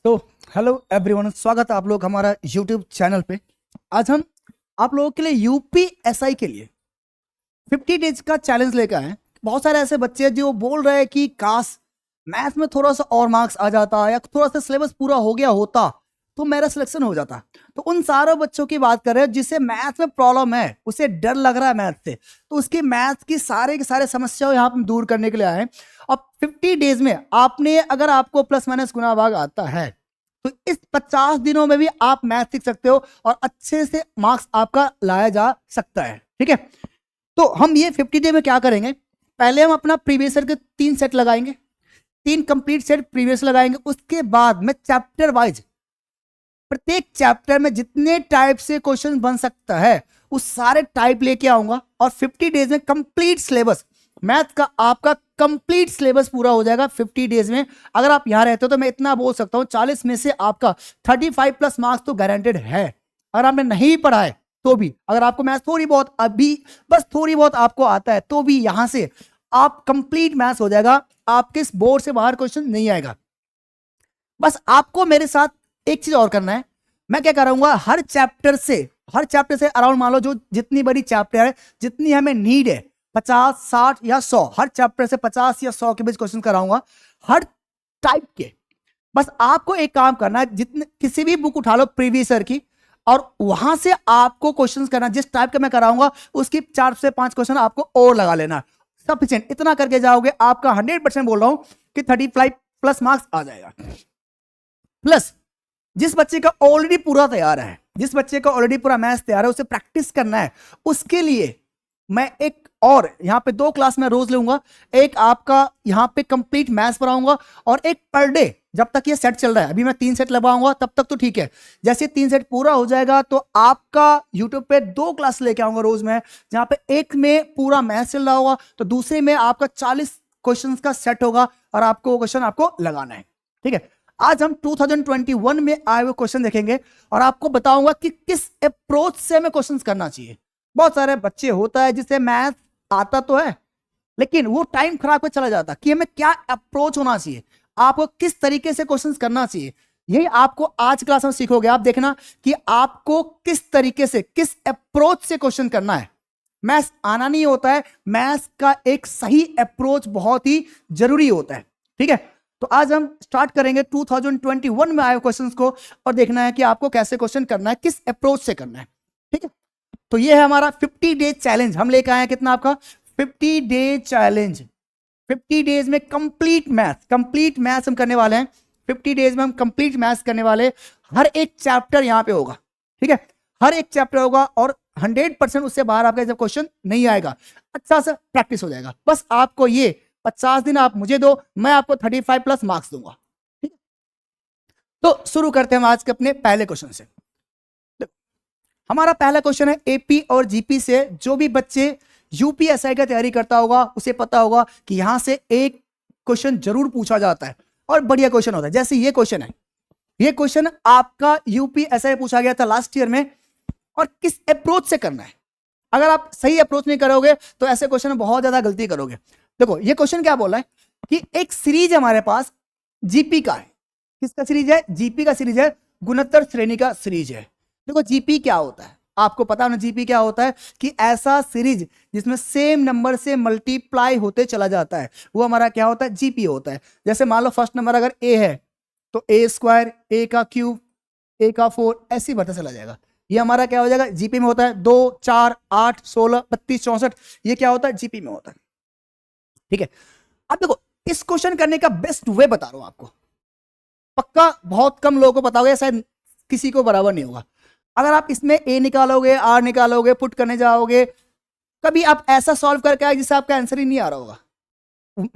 तो hello everyone, स्वागत है आप लोग हमारा यूट्यूब चैनल पे। आज हम आप लोगों के लिए यूपीएसआई के लिए 50 डेज का चैलेंज लेकर आए हैं। बहुत सारे ऐसे बच्चे हैं जो बोल रहे हैं कि काश मैथ में थोड़ा सा और मार्क्स आ जाता या थोड़ा सा सिलेबस पूरा हो गया होता तो मेरा सिलेक्शन हो जाता। तो उन सारे बच्चों की बात कर रहे हैं जिसे मैथ में प्रॉब्लम है, उसे डर लग रहा है मैथ से, तो उसकी मैथ की सारे समस्याओं यहाँ पे दूर करने के लिए आए हैं। और 50 डेज में आपने अगर आपको प्लस माइनस गुना भाग आता है तो इस 50 दिनों में भी आप मैथ सीख सकते हो और अच्छे से मार्क्स आपका लाया जा सकता है। ठीक है, तो हम ये 50 डे में क्या करेंगे, पहले हम अपना प्रीवियस ईयर के 3 सेट लगाएंगे, 3 कंप्लीट सेट प्रीवियस लगाएंगे। उसके बाद मैं चैप्टर वाइज प्रत्येक चैप्टर में जितने टाइप से क्वेश्चन बन सकता है उस सारे टाइप लेके आऊंगा और 50 डेज में कंप्लीट सिलेबस मैथ का आपका कंप्लीट सिलेबस पूरा हो जाएगा 50 डेज में। अगर आप यहां रहते हो तो मैं इतना बोल सकता हूं 40 में से आपका 35 प्लस मार्क्स तो गारंटेड है। अगर आपने नहीं पढ़ा है तो भी, अगर आपको मैथ थोड़ी बहुत अभी बस थोड़ी बहुत आपको आता है तो भी यहां से आप कंप्लीट मैथ्स हो जाएगा, आपके इस बोर्ड से बाहर क्वेश्चन नहीं आएगा। बस आपको मेरे साथ एक चीज और करना है, मैं क्या कराऊंगा, हर चैप्टर से अराउंड मान लो जो जितनी बड़ी चैप्टर है, जितनी हमें नीड है 50, 60 या 100, हर चैप्टर से 50 या 100 के बीच क्वेश्चन कराऊंगा हर टाइप के। बस आपको एक काम करना है, जितने किसी भी बुक उठा लो प्रीवियस ईयर की और वहां से आपको क्वेश्चन करना, जिस टाइप का मैं कराऊंगा उसकी 4 से 5 क्वेश्चन आपको और लगा लेना, सफिशिएंट। इतना करके जाओगे आपका 100% बोल रहा हूं कि 35 प्लस मार्क्स आ जाएगा। प्लस जिस बच्चे का ऑलरेडी पूरा तैयार है, जिस बच्चे का ऑलरेडी पूरा मैथ्स तैयार है, उसे प्रैक्टिस करना है, उसके लिए मैं एक और यहाँ पे 2 क्लास में रोज लूंगा। एक आपका यहाँ पे कंप्लीट मैथ्स पढ़ाऊंगा और एक पर डे जब तक ये सेट चल रहा है, अभी मैं 3 सेट लगाऊंगा तब तक तो ठीक है। जैसे 3 सेट पूरा हो जाएगा तो आपका यूट्यूब पे 2 क्लास लेके आऊंगा रोज में, जहां पे एक में पूरा मैथ्स चल रहा होगा तो दूसरे में आपका 40 क्वेश्चन का सेट होगा और आपको क्वेश्चन आपको लगाना है। ठीक है, आज हम 2021 में आए हुए क्वेश्चन देखेंगे और आपको बताऊंगा कि किस अप्रोच से हमें क्वेश्चंस करना चाहिए। बहुत सारे बच्चे होता है जिसे मैथ आता तो है लेकिन वो टाइम खराब कर चला जाता कि हमें क्या अप्रोच होना चाहिए, आपको किस तरीके से क्वेश्चंस करना चाहिए। यही आपको आज क्लास में सीखोगे। आप देखना कि आपको किस तरीके से, किस अप्रोच से क्वेश्चन करना है। मैथ्स आना नहीं होता है, मैथ्स का एक सही अप्रोच बहुत ही जरूरी होता है। ठीक है, तो आज हम स्टार्ट करेंगे 2021 में आए क्वेश्चंस को और देखना है कि आपको कैसे क्वेश्चन करना है, किस अप्रोच से करना है। ठीक है, तो ये है हमारा 50 डे चैलेंज। हम लेकर आए हैं कितना, आपका 50 डे चैलेंज। 50 डेज में कंप्लीट मैथ्स हम करने वाले हैं। 50 डेज में हम कंप्लीट मैथ्स करने वाले, हर एक चैप्टर यहां पे होगा। ठीक है, हर एक चैप्टर होगा और 100% उससे बाहर आपका जब क्वेश्चन नहीं आएगा, अच्छा सा प्रैक्टिस हो जाएगा। बस आपको ये 50 दिन आप मुझे दो, मैं आपको 35 प्लस मार्क्स दूंगा। ठीक है, तो शुरू करते हैं हम आज के अपने पहले क्वेश्चन से। हमारा पहला क्वेश्चन है एपी और जीपी से। जो भी बच्चे यूपीएसआई का तैयारी करता होगा उसे पता होगा कि यहां से एक क्वेश्चन जरूर पूछा जाता है और बढ़िया क्वेश्चन होता है। जैसे ये क्वेश्चन है, ये क्वेश्चन आपका यूपीएसआई पूछा गया था लास्ट ईयर में और किस अप्रोच से करना है। अगर आप सही अप्रोच नहीं करोगे तो ऐसे क्वेश्चन में बहुत ज्यादा गलती करोगे। देखो ये क्वेश्चन क्या बोला है कि एक सीरीज हमारे पास जीपी का है। किसका सीरीज है? जीपी का सीरीज है, गुणोत्तर श्रेणी का सीरीज है। देखो जीपी क्या होता है, आपको पता है ना जीपी क्या होता है, कि ऐसा सीरीज जिसमें सेम नंबर से मल्टीप्लाई होते चला जाता है वो हमारा क्या होता है, जीपी होता है। जैसे मान लो फर्स्ट नंबर अगर ए है तो ए स्क्वायर, ए का क्यूब, ए का 4, ऐसे बढ़ता चला जाएगा। ये हमारा क्या हो जाएगा, जीपी में होता है। 2, 4, 8, 16, 32, 64, ये क्या होता है, जीपी में होता है। ठीक है, अब देखो इस क्वेश्चन करने का बेस्ट वे बता रहा हूं आपको। पक्का बहुत कम लोगों को पता होगा, शायद किसी को बराबर नहीं होगा। अगर आप इसमें ए निकालोगे, आर निकालोगे, पुट करने जाओगे, कभी आप ऐसा सॉल्व करके आए जिससे आपका आंसर ही नहीं आ रहा होगा,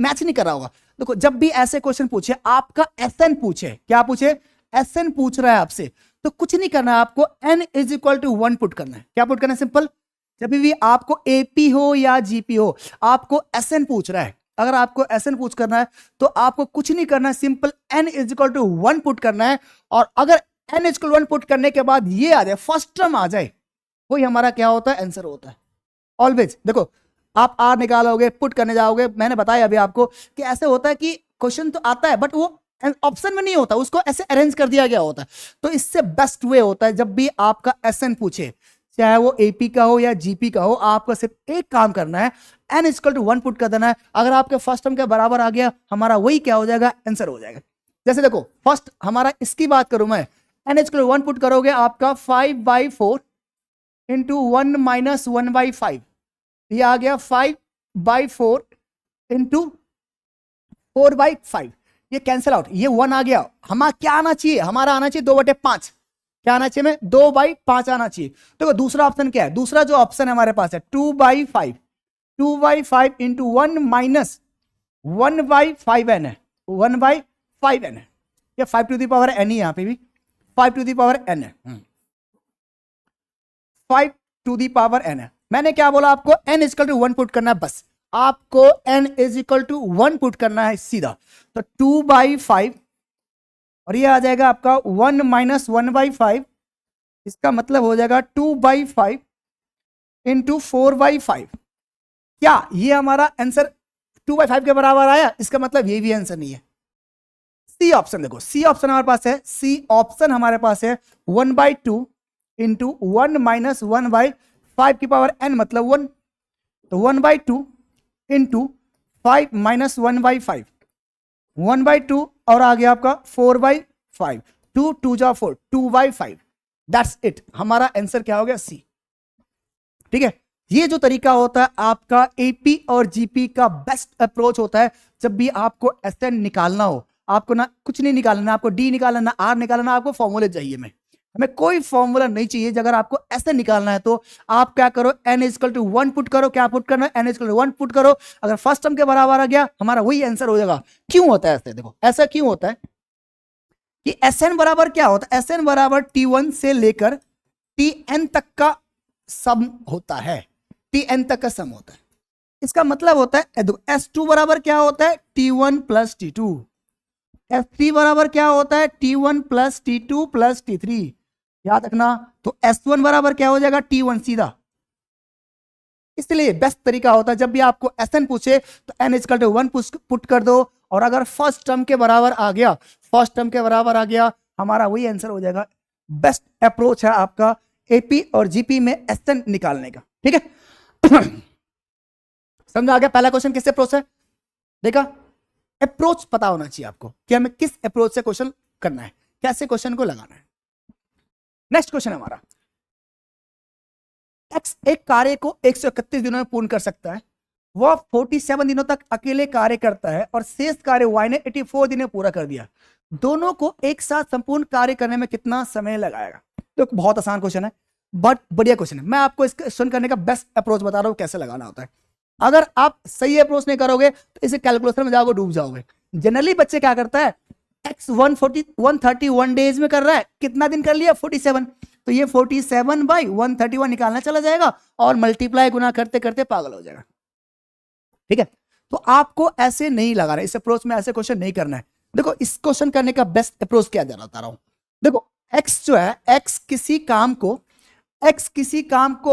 मैच नहीं कर रहा होगा। देखो जब भी ऐसे क्वेश्चन पूछे, आपका एसएन पूछे, क्या पूछे, एसएन पूछ रहा है आपसे, तो कुछ नहीं करना है, आपको n is equal to 1 put करना है। क्या पुट करना है, सिंपल। जब भी आपको एपी हो या जीपी हो, आपको एसएन पूछ रहा है, अगर आपको एसएन पूछ करना है तो आपको कुछ नहीं करना है, simple n is equal to 1 put करना है। और अगर n इज इक्वल 1 पुट करने के बाद ये आ जाए, फर्स्ट टर्म आ जाए, वही हमारा क्या होता है, आंसर होता है ऑलवेज। देखो आप आर निकालोगे, पुट करने जाओगे, मैंने बताया अभी आपको कि ऐसे होता है कि क्वेश्चन तो आता है बट वो ऑप्शन में नहीं होता, उसको ऐसे अरेंज कर दिया गया होता है। तो इससे बेस्ट वे होता है जब भी आपका एसएन पूछे, चाहे वो एपी का हो या जीपी का हो, आपको सिर्फ एक काम करना है, n इक्वल टू 1 पुट कर देना है। अगर आपके फर्स्ट टर्म के बराबर आ गया, हमारा वही क्या हो जाएगा, आंसर हो जाएगा। जैसे देखो फर्स्ट हमारा इसकी बात करूं मैं, n इक्वल टू 1 पुट करोगे, आपका 5/4 इंटू 1 माइनस 1/5, ये आ गया 5/4 इंटू 4/5, ये कैंसिल आउट, ये 1 आ गया। हमारा क्या आना चाहिए, हमारा आना चाहिए 2/5, क्या आना चाहिए, में 2/5 आना चाहिए। देखो दूसरा ऑप्शन क्या है, दूसरा जो ऑप्शन है हमारे पास है 2/5, 2/5 इंटू 1 माइनस 1/5n है, 1/5n है, ये 5 टू द पावर n ही, यहां पे भी 5 टू द पावर n है, 5 टू द पावर n है। मैंने क्या बोला आपको, n इक्वल टू 1 पुट करना है, बस आपको n is equal to 1 put करना है सीधा। तो 2/5 और ये आ जाएगा आपका 1 माइनस 1/5, इसका मतलब हो जाएगा 2/5 इंटू 4/5। क्या ये हमारा आंसर 2/5 के बराबर आया, इसका मतलब ये भी आंसर नहीं है। सी ऑप्शन देखो, सी ऑप्शन हमारे पास है, सी ऑप्शन हमारे पास है 1/2 इंटू 1 माइनस 1/5 की पावर n मतलब 1, तो 1/2 इंटू 5 माइनस 1/5, 1/2 और आ गया आपका 4/5, 2 2 जा 4, 2/5, दैट्स इट, हमारा आंसर क्या हो गया, सी। ठीक है, ये जो तरीका होता है आपका एपी और जीपी का बेस्ट अप्रोच होता है जब भी आपको एसएन निकालना हो। आपको ना कुछ नहीं निकालना, आपको डी निकालना, ना आर निकालना, आपको फॉर्मूले चाहिए। हमें कोई फॉर्मूला नहीं चाहिए। अगर आपको ऐसे निकालना है तो आप क्या करो, n इक्वल टू 1 पुट करो, क्या पुट करना है, n इक्वल टू 1 पुट करो। अगर फर्स्ट टर्म के बराबर आ गया, हमारा वही आंसर हो जाएगा। क्यों होता है ऐसे, देखो ऐसा क्यों होता है कि Sn बराबर क्या होता है, Sn बराबर T1 से लेकर Tn तक का सम होता है, Tn तक का सम होता है। इसका मतलब होता है S2 बराबर क्या होता है, T1 प्लस T2, S3 बराबर क्या होता है, T1 plus T2 plus T3, याद रखना। तो S1 बराबर क्या हो जाएगा, T1 सीधा। इसलिए बेस्ट तरीका होता है जब भी आपको Sn पूछे तो n इक्वल टू 1 पुट कर दो, और अगर फर्स्ट टर्म के बराबर आ गया, फर्स्ट टर्म के बराबर आ गया, हमारा वही आंसर हो जाएगा। बेस्ट अप्रोच है आपका एपी और जीपी में Sn निकालने का। ठीक है समझ आ गया पहला क्वेश्चन किस अप्रोच है, देखा। अप्रोच पता होना चाहिए आपको कि हमें किस अप्रोच से क्वेश्चन करना है, कैसे क्वेश्चन को लगाना है। नेक्स्ट क्वेश्चन हमारा, एक्स एक कार्य को 131 दिनों में पूर्ण कर सकता है, वह 47 दिनों तक अकेले कार्य करता है और शेष कार्य वाई ने 84 दिन में पूरा कर दिया। दोनों को एक साथ संपूर्ण कार्य करने में कितना समय लगाएगा। तो बहुत आसान क्वेश्चन है, बट बढ़िया क्वेश्चन है। मैं आपको इस क्वेश्चन करने का बेस्ट अप्रोच बता रहा हूं कैसे लगाना होता है। अगर आप सही अप्रोच नहीं करोगे तो इसे कैलकुलेशन में जाओगे, डूब जाओगे। जनरली बच्चे क्या करता है, एक्स 131 डेज में कर रहा है, कितना दिन कर लिया, 47, तो ये 47/131 निकालना चला जाएगा और मल्टीप्लाई गुना करते करते पागल हो जाएगा। ठीक है, तो आपको ऐसे नहीं लगाना, इस अप्रोच में ऐसे क्वेश्चन नहीं करना है। देखो इस क्वेश्चन करने का बेस्ट अप्रोच क्या देना बता रहा हूं। देखो एक्स जो है, एक्स किसी काम को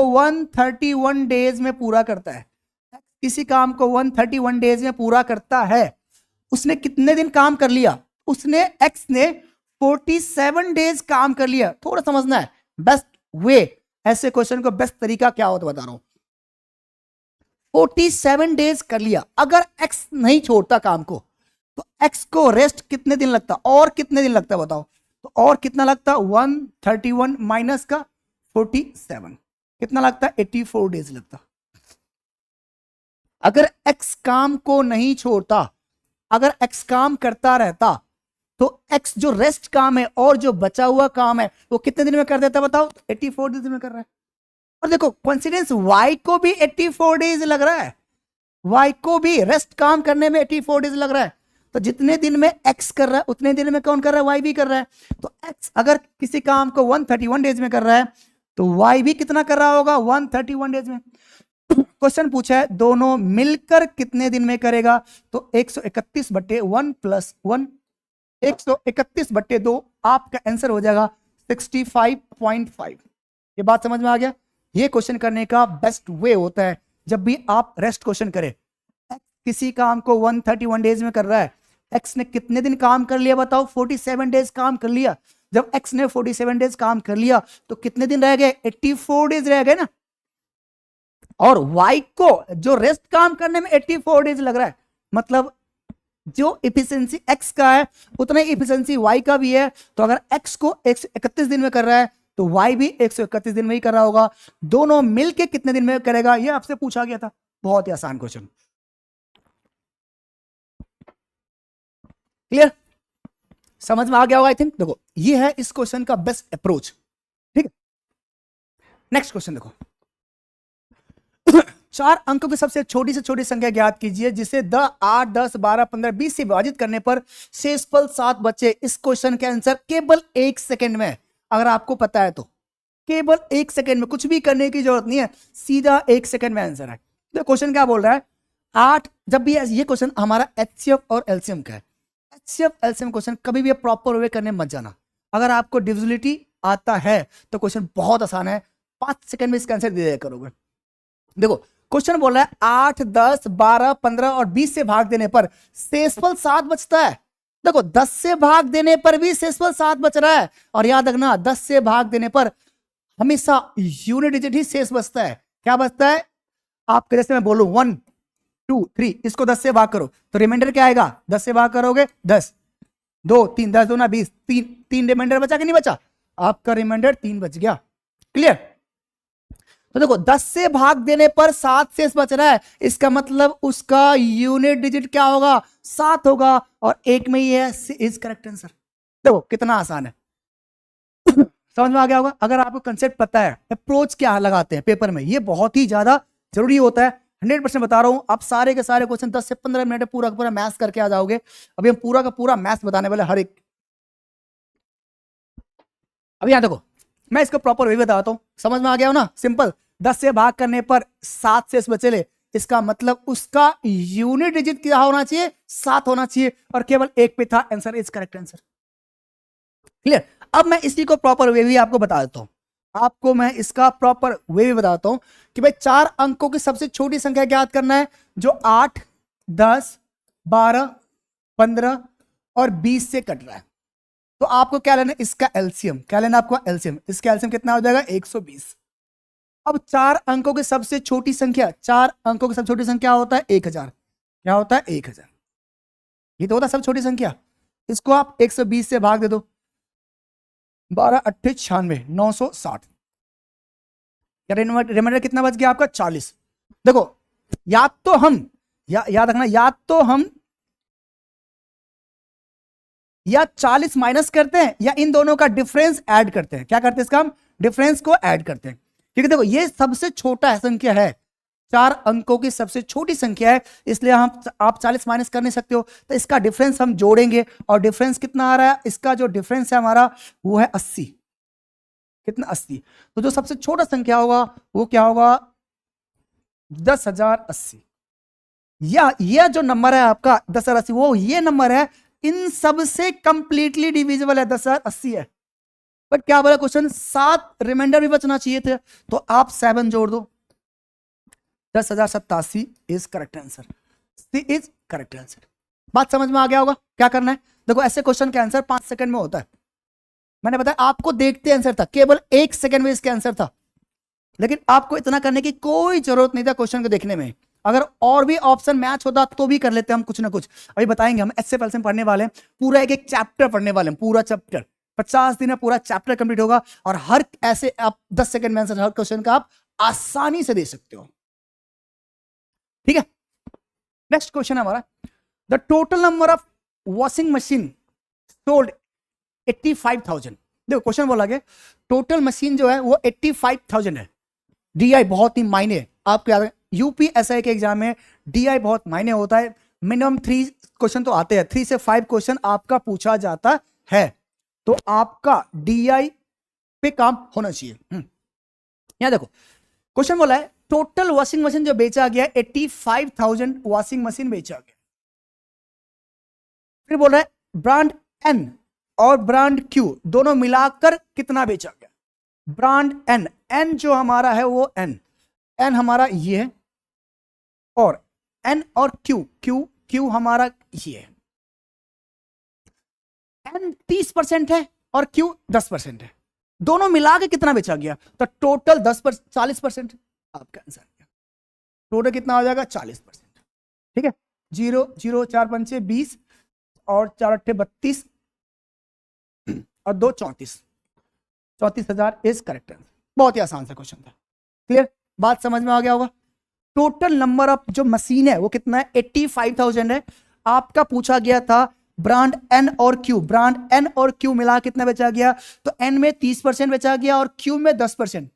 131 डेज में पूरा करता है, किसी काम को 131 डेज में पूरा करता है। उसने कितने दिन काम कर लिया, उसने एक्स ने 47 डेज काम कर लिया। थोड़ा समझना है बेस्ट वे, ऐसे क्वेश्चन को बेस्ट तरीका क्या होता बता रहा हूं। 47 डेज कर लिया, अगर एक्स नहीं छोड़ता काम को तो एक्स को रेस्ट कितने दिन लगता, और कितने दिन लगता बताओ। तो और कितना लगता, 131 माइनस का 47 कितना लगता, 84 डेज लगता। अगर एक्स काम को नहीं छोड़ता, अगर एक्स काम करता रहता तो एक्स जो रेस्ट काम है और जो बचा हुआ काम है वो कितने दिन में कर देता बताओ, 84 दिन में कर रहा है। और देखो कोइंसिडेंस, वाई को भी 84 डेज लग रहा है, वाई को भी रेस्ट काम करने में 84 डेज लग रहा है। तो जितने दिन में एक्स कर रहा है उतने दिन में कौन कर रहा है, वाई भी कर रहा है। तो एक्स अगर किसी काम को 131 डेज में कर रहा है तो वाई भी कितना कर रहा होगा, 131 डेज में। क्वेश्चन पूछा है दोनों मिलकर कितने दिन में करेगा, तो 131/1 प्लस 1, 131/2, आपका आंसर हो जाएगा 65.5। ये बात समझ में आ गया। ये क्वेश्चन करने का बेस्ट वे होता है जब भी आप रेस्ट क्वेश्चन करें। किसी काम को 131 डेज में कर रहा है, एक्स ने कितने दिन काम कर लिया बताओ? 47 डेज काम कर लिया। जब एक्स ने 47 डेज काम कर लिया तो कितने दिन रह गए? 84 डेज रह गए ना। और वाई को जो रेस्ट काम करने में 84 डेज लग रहा है, मतलब जो इफिशियंसी एक्स का है उतना ही इफिशियंसी वाई का भी है। तो अगर एक्स को 131 दिन में कर रहा है तो वाई भी 131 दिन में ही कर रहा होगा। दोनों मिलके कितने दिन में करेगा, ये आपसे पूछा गया था। बहुत ही आसान क्वेश्चन। क्लियर? समझ में आ गया होगा आई थिंक। देखो ये है इस क्वेश्चन का बेस्ट अप्रोच। ठीक है, नेक्स्ट क्वेश्चन देखो। 4 अंकों की सबसे छोटी से छोटी संख्या ज्ञात कीजिए जिसे 8, 10, 12, 15, 20 से विभाजित करने पर शेषफल 7 बचे। इस क्वेश्चन के आंसर केवल 1 सेकंड में, अगर आपको पता है तो केवल 1 सेकंड में, कुछ भी करने की जरूरत नहीं है, सीधा 1 सेकंड में आंसर है। तो क्वेश्चन क्या बोल रहा है? 8, जब भी ये क्वेश्चन हमारा एचसीएफ और एलसीएम का है, एचसीएफ एलसीएम क्वेश्चन कभी भी प्रॉपर वे करने मत जाना। अगर आपको डिविजिबिलिटी आता है तो क्वेश्चन बहुत आसान है, 5 सेकंड में इसका आंसर दे दिया करोगे। देखो क्वेश्चन बोल रहा है 8, 10, 12, 15 और 20 से भाग देने पर शेषफल 7 बचता है। देखो 10 से भाग देने पर भी शेषफल 7 बच रहा है, और याद रखना 10 से भाग देने पर हमेशा यूनिट डिजिट ही शेष बचता है। क्या बचता है? आपके जैसे मैं बोलूं 1, 2, 3, इसको 10 से भाग करो तो रिमाइंडर क्या आएगा? 10 से भाग करोगे 10, 2, 3, 10 दूना 20, 3 रिमाइंडर बचा कि नहीं बचा? आपका रिमाइंडर 3 बच गया। क्लियर? तो देखो 10 से भाग देने पर 7 शेष बच रहा है, इसका मतलब उसका यूनिट डिजिट क्या होगा? 7 होगा, और एक में ही है इज करेक्ट आंसर। देखो कितना आसान है। समझ में आ गया होगा। अगर आपको कंसेप्ट पता है, अप्रोच क्या लगाते हैं पेपर में, ये बहुत ही ज्यादा जरूरी होता है। 100% बता रहा हूं, आप सारे के सारे क्वेश्चन 10 से 15 मिनट में पूरा का पूरा मैथ्स करके आ जाओगे। अभी हम पूरा का पूरा मैथ्स बताने वाले हर एक। अभी यहां देखो, मैं इसको प्रॉपर वे बताता हूं, समझ में आ गया हो ना? सिंपल, 10 से भाग करने पर 7 शेष बचे ले, इसका मतलब उसका यूनिट डिजिट क्या होना चाहिए? 7 होना चाहिए, और केवल एक पे था, answer is correct answer. Clear? अब मैं इसी को प्रॉपर वे भी आपको बता देता हूं। आपको मैं इसका प्रॉपर वे भी बताता हूं कि भाई 4 अंकों की सबसे छोटी संख्या ज्ञात करना है जो 8, 10, 12, 15 और 20 से कट रहा है। तो आपको क्या लेना है? इसका एलसीएम। क्या लेना आपको? एलसीएम। इसका एलसीएम कितना हो जाएगा? 120। अब 4 अंकों की सबसे छोटी संख्या, 4 अंकों की सबसे छोटी संख्या होता है 1000। क्या होता है? 1000। ये तो होता है सबसे छोटी संख्या। इसको आप 120 से भाग दे दो, 12 8 96, 960। रिमाइंडर कितना बच गया आपका? 40। देखो याद तो हम याद रखना, या 40 माइनस करते हैं या इन दोनों का डिफरेंस ऐड करते हैं। क्या करते हैं? इसका हम डिफरेंस को ऐड करते हैं। क्योंकि देखो ये सबसे छोटा संख्या है, 4 अंकों की सबसे छोटी संख्या है, इसलिए आप 40 माइनस कर नहीं सकते हो, तो इसका डिफरेंस हम जोड़ेंगे, और डिफरेंस कितना आ रहा है? इसका जो डिफरेंस है हमारा वो है 80। कितना? 80। तो जो सबसे छोटा संख्या होगा वो क्या होगा? 10,080। या यह जो नंबर है आपका 10,080, वो ये नंबर है इन सब से कंप्लीटली डिविजिबल है, 10,080 है। बट क्या बोला क्वेश्चन? 7 रिमाइंडर भी बचना चाहिए थे, तो आप 7 जोड़ दो, 10,087 is correct answer. C is correct answer. बात समझ में आ गया होगा। क्या करना है? देखो ऐसे क्वेश्चन का आंसर 5 सेकंड में होता है। मैंने बताया आपको देखते आंसर था, केवल 1 सेकंड में इसका आंसर था, लेकिन आपको इतना करने की कोई जरूरत नहीं था क्वेश्चन को देखने में। अगर और भी ऑप्शन मैच होता तो भी कर लेते हम कुछ ना कुछ। अभी बताएंगे हम एचसीएफ एलसीएम पढ़ने वाले हैं, पूरा एक चैप्टर पढ़ने वाले हैं, पूरा चैप्टर 50 दिन में पूरा चैप्टर कंप्लीट होगा, और हर ऐसे आप 10 सेकंड में आंसर हर क्वेश्चन का आप आसानी से दे सकते हो। ठीक है, नेक्स्ट क्वेश्चन है हमारा, the total number of washing machine sold 85,000। देखो क्वेश्चन बोला गया टोटल मशीन जो है वो 85,000 है। डीआई बहुत ही मायने आपको याद है, यूपीएसआई के एग्जाम में डीआई बहुत मायने होता है। मिनिमम 3 क्वेश्चन तो आते हैं, 3 से 5 क्वेश्चन आपका पूछा जाता है, तो आपका डीआई पे काम होना चाहिए। यहां देखो क्वेश्चन बोला है टोटल वॉशिंग मशीन जो बेचा गया 85,000 वॉशिंग मशीन बेचा गया। फिर बोल रहा है ब्रांड एन और ब्रांड क्यू दोनों मिलाकर कितना बेचा गया। ब्रांड एन, एन जो हमारा है वो एन हमारा ये है, और एन और क्यू हमारा ये है। n 30% है और q 10% है, दोनों मिला के कितना बेचा गया, तो टोटल 40% आपका आंसर। टोटल कितना हो जाएगा 40%। ठीक है, 0 0 4 पंचे 20 और 4 अट्ठे 32 और 2 34, 34,000 इज करेक्ट आंसर। बहुत ही आसान सा क्वेश्चन था। क्लियर, बात समझ में आ गया होगा। टोटल नंबर ऑफ जो मशीन है वो कितना है, 85,000 है। आपका पूछा गया था ब्रांड एन और क्यू, ब्रांड एन और क्यू मिला कितना बेचा गया, तो एन में 30% बेचा गया और क्यू में 10%।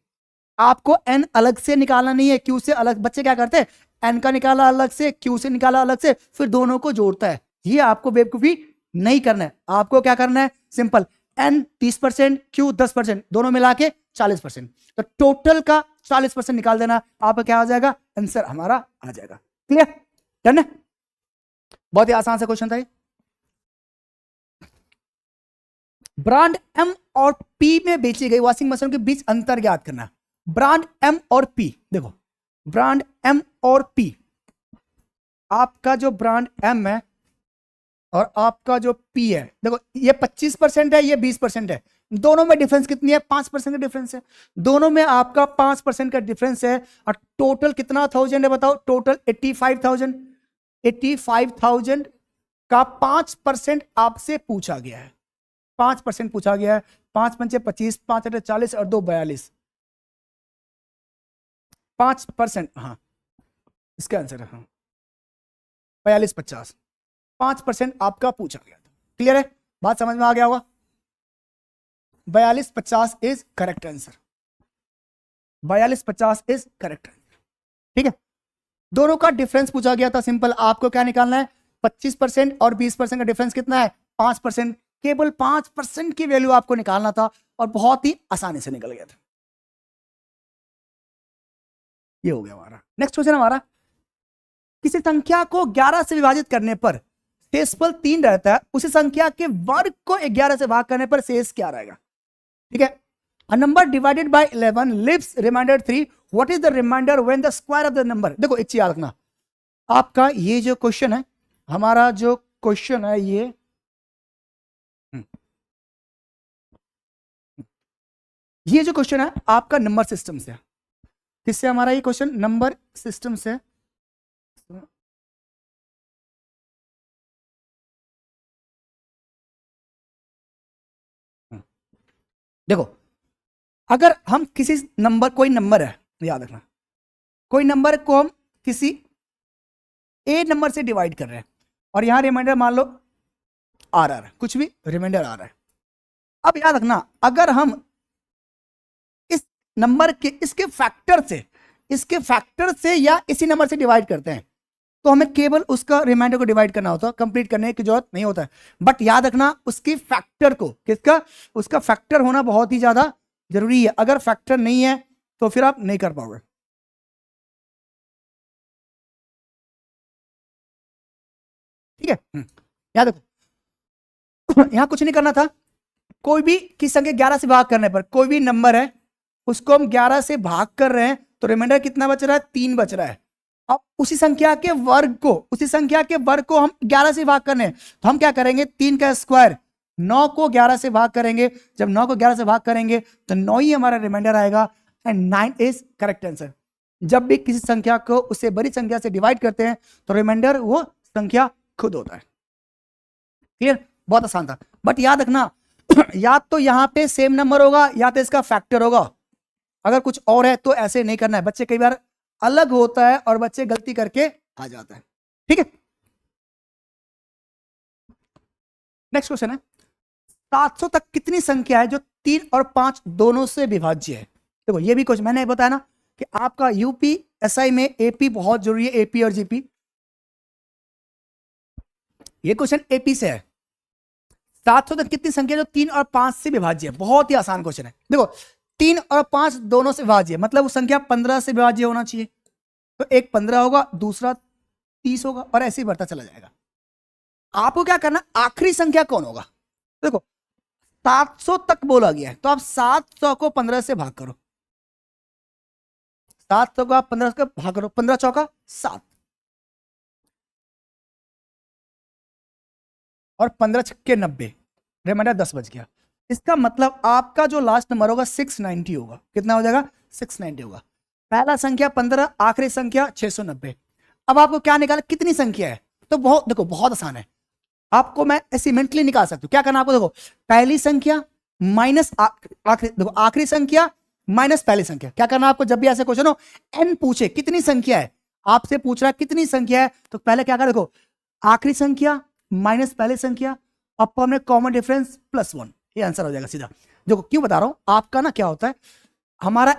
आपको एन अलग से निकालना नहीं है, क्यू से अलग। बच्चे क्या करते हैं, एन का निकाला अलग से, क्यू से निकाला अलग से, फिर दोनों को जोड़ता है। ये आपको बेवकूफी नहीं करना है। आपको क्या करना है, सिंपल, एन 30%, क्यू 10%, दोनों मिला के 40%, तो टोटल का 40% निकाल देना, आपका क्या आ जाएगा, आंसर हमारा आ जाएगा। क्लियर, डन है। बहुत ही आसान सा क्वेश्चन था ये। ब्रांड एम और पी में बेची गई वॉशिंग मशीन के बीच अंतर ज्ञात करना। ब्रांड एम और पी, देखो ब्रांड एम और पी, आपका जो ब्रांड एम है और आपका जो पी है, देखो ये 25% है, ये 20% है, दोनों में डिफरेंस कितनी है, 5% का डिफरेंस है। दोनों में आपका 5% का डिफरेंस है और टोटल कितना 1000 है बताओ, टोटल 85,000। 85,000 का 5% आपसे पूछा गया है, 5% पूछा गया है। 5 पंचे 25, 5 अटे 40 और 2 42, 5%, हाँ इसका आंसर है, हाँ 42 50, 5% आपका पूछा गया था। क्लियर है, बात समझ में आ गया होगा। 42 50 is correct answer, 42 50 is correct answer. ठीक है, दोनों का डिफरेंस पूछा गया था, सिंपल आपको क्या निकालना है, 25% और 20% का डिफरेंस कितना है, 5%। केवल 5% की वैल्यू आपको निकालना था और बहुत ही आसानी से निकल गया था। ये हो गया हमारा। नेक्स्ट क्वेश्चन हमारा, किसी संख्या को 11 से विभाजित करने पर शेषफल 3 रहता है, उसी संख्या के वर्ग को 11 से भाग करने पर शेष क्या रहेगा। ठीक है, a number divided by 11 leaves remainder 3, what is the remainder when the square of the number। देखो एक चीज याद रखना, आपका ये जो क्वेश्चन है, हमारा जो क्वेश्चन है ये जो क्वेश्चन है आपका नंबर सिस्टम से। किससे हमारा ये क्वेश्चन, नंबर सिस्टम से। देखो अगर हम किसी नंबर, कोई नंबर है, याद रखना, कोई नंबर को हम किसी ए नंबर से डिवाइड कर रहे हैं और यहां रिमाइंडर मान लो आ रहा है, कुछ भी रिमाइंडर आ रहा है। अब याद रखना, अगर हम इस नंबर के इसके फैक्टर से या इसी नंबर से डिवाइड करते हैं तो हमें केवल उसका रिमाइंडर को डिवाइड करना होता है, कंप्लीट करने की जरूरत नहीं होता है। बट याद रखना उसकी फैक्टर को, किसका, उसका फैक्टर होना बहुत ही ज्यादा जरूरी है। अगर फैक्टर नहीं है तो फिर आप नहीं कर पाओगे। ठीक है, याद रखो यहां कुछ नहीं करना था। कोई भी किसी संख्या 11 से भाग करने पर, कोई भी नंबर है उसको हम 11 से भाग कर रहे हैं तो रिमाइंडर कितना बच रहा है, 3 बच रहा है। अब उसी संख्या के वर्ग को हम 11 से भाग करने हैं तो हम क्या करेंगे, 3 का स्क्वायर 9 को 11 से भाग करेंगे। जब 9 को 11 से भाग करेंगे तो 9 ही हमारा रिमाइंडर आएगा एंड 9 इज करेक्ट आंसर। जब भी किसी संख्या को उससे बड़ी संख्या से डिवाइड करते हैं तो रिमाइंडर वो संख्या खुद होता है। क्लियर, बहुत आसान था। बट याद रखना या तो यहां पे सेम नंबर होगा या तो इसका फैक्टर होगा। अगर कुछ और है तो ऐसे नहीं करना है। बच्चे कई बार अलग होता है और बच्चे गलती करके आ जाता है। ठीक है, नेक्स्ट क्वेश्चन है, 700 तक कितनी संख्या है जो 3 और 5 दोनों से विभाज्य है। देखो ये भी क्वेश्चन मैंने बताया ना कि आपका यूपी एसआई में एपी बहुत जरूरी है, एपी और जीपी। ये क्वेश्चन एपी से है, 700 तक कितनी संख्या जो 3 और 5 से विभाज्य है। बहुत ही आसान क्वेश्चन है। देखो 3 और 5 दोनों से विभाज्य मतलब वो संख्या 15 से विभाज्य होना चाहिए, तो एक 15 होगा, दूसरा 30 होगा और ऐसे ही बढ़ता चला जाएगा। आपको क्या करना, आखिरी संख्या कौन होगा। देखो 700 तक बोला गया है तो आप 700 को 15 से भाग करो, 700 को आप 15 से भाग करो, 15 चौका 7 और 15 छक्के 90, रिमाइंडर 10 बच गया। इसका मतलब आपका जो लास्ट नंबर होगा 690 होगा। कितना हो जाएगा? 690 होगा। पहला संख्या 15, आखिरी संख्या 690। अब आपको क्या निकालना, कितनी संख्या है? तो बहुत, देखो बहुत आसान है, आपको मैं ऐसे मेंटली निकाल सकता हूं। क्या करना आपको, देखो पहली संख्या माइनस आखिरी, देखो आखिरी संख्या माइनस पहली संख्या। क्या करना आपको, जब भी ऐसे क्वेश्चन हो, एन पूछे कितनी संख्या है, आपसे पूछ रहा है कितनी संख्या है, तो पहले क्या कर, देखो आखिरी संख्या माइनस पहली संख्या, अपन में कॉमन डिफरेंस +1, ये आंसर हो जाएगा सीधा। देखो क्यों बता रहा हूं, आपका ना क्या होता है, हमारा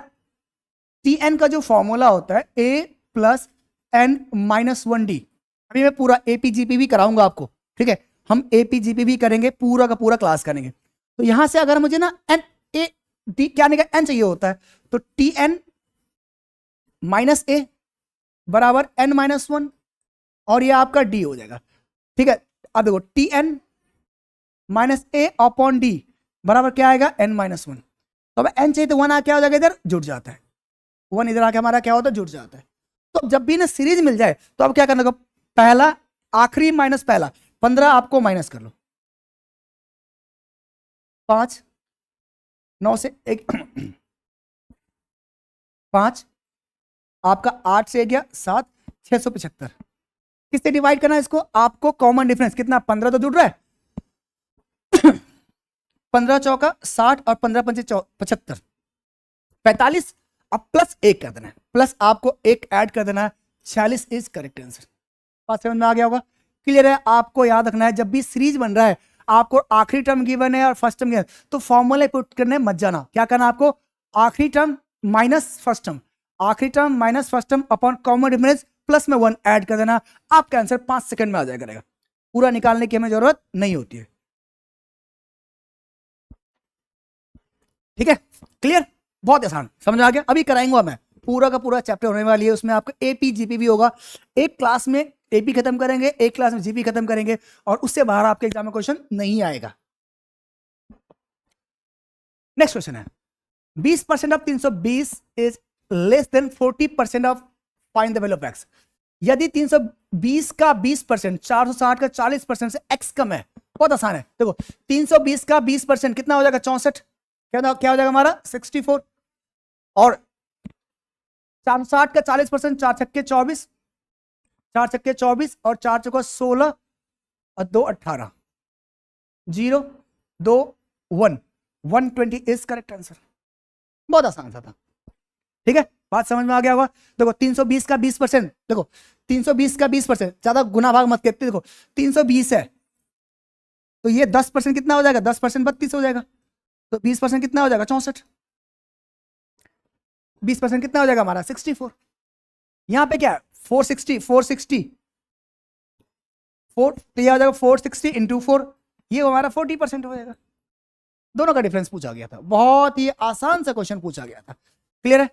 Tn का जो फॉर्मूला होता है a+n-1d। अभी मैं पूरा एपीजीपी भी कराऊंगा आपको, ठीक है, हम एपीजीपी भी करेंगे, पूरा का पूरा क्लास करेंगे। तो यहां से अगर मुझे ना एन ए डी क्या निकल एन चाहिए होता है, तो Tn माइनस ए बराबर n-1 और ये आपका डी हो जाएगा, ठीक है। अब देखो Tn माइनस ए अपॉन डी बराबर क्या आएगा, n-1। तो अब n चाहिए तो 1 आ क्या हो जाएगा, इधर जुड़ जाता है, 1 इधर आके हमारा क्या होता है, जुड़ जाता है। तो जब भी ना सीरीज मिल जाए तो अब क्या करना, पहला आखिरी माइनस पहला, 15 आपको माइनस कर लो, 5 9 से 1 5 आपका 8 से 1 गया 7, 675। किससे डिवाइड करना है इसको, आपको कॉमन डिफरेंस कितना, 15 तो जुड़ रहा है 15 चौका 60 और 15 पंचे 75, 45। अब +1 कर देना है, प्लस आपको 1 ऐड कर देना है, 46 इज करेक्ट आंसर। बात समझ में आ गया होगा, क्लियर है। आपको याद रखना है जब भी सीरीज बन रहा है, आपको आखिरी टर्म गिवन है और फर्स्ट टर्म गिवन है, तो फॉर्मूला पुट करने मत जाना। क्या करना आपको, आखिरी टर्म माइनस फर्स्ट टर्म, आखिरी term minus first term upon common difference plus में 1 ऐड कर देना, आपका आंसर 5 सेकंड में आ जाएगा करेगा। पूरा निकालने की हमें जरूरत नहीं होती है, ठीक है, क्लियर, बहुत आसान, समझ आ गया। अभी कराएंगे मैं, पूरा का पूरा चैप्टर होने वाली है, उसमें आपका एपी जीपी भी होगा। एक क्लास में एपी खत्म करेंगे, एक क्लास में जीपी खत्म करेंगे, और उससे बाहर आपके एग्जाम में क्वेश्चन नहीं आएगा। नेक्स्ट क्वेश्चन है, 20% of 320 is less than 40% of find the value of x. यदि 320 का 20%, 460 का 40% से एक्स कम है, बहुत आसान है। देखो 320 का 20% कितना हो जाएगा, 64, क्या हो जाएगा हमारा 64, और 460 का 40%, 4 छक्के 24, 4 छक्के 24 और 4 चौका 16 और 2 18, 0 2 1, 120 इज करेक्ट आंसर। बहुत आसान सा था, ठीक है, बात समझ में आ गया होगा। देखो 320 का 20%, देखो 320 का 20%, ज्यादा गुना भाग मत करते, देखो 320 है तो ये 10% कितना हो जाएगा, 10% 32 हो जाएगा, तो 20% कितना हो जाएगा 64, 20% कितना हो जाएगा हमारा 64। यहां पे क्या है 460, 460 4, तो यह हो जाएगा 460 इंटू 4, ये हमारा 40% हो जाएगा। दोनों का डिफरेंस पूछा गया था, बहुत ही आसान सा क्वेश्चन पूछा गया था, क्लियर है।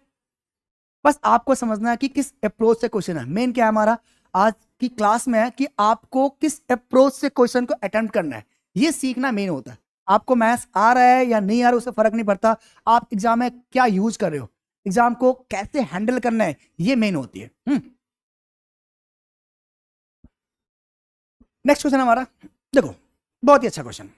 बस आपको समझना है कि किस अप्रोच से क्वेश्चन है। मेन क्या है हमारा आज की क्लास में है कि आपको किस अप्रोच से क्वेश्चन को अटेम्प्ट करना है, ये सीखना मेन होता है। आपको मैथ्स आ रहा है या नहीं आ रहा है उससे फर्क नहीं पड़ता, आप एग्जाम में क्या यूज कर रहे हो, एग्जाम को कैसे हैंडल करना है, ये मेन होती है। नेक्स्ट क्वेश्चन हमारा, देखो बहुत ही अच्छा क्वेश्चन,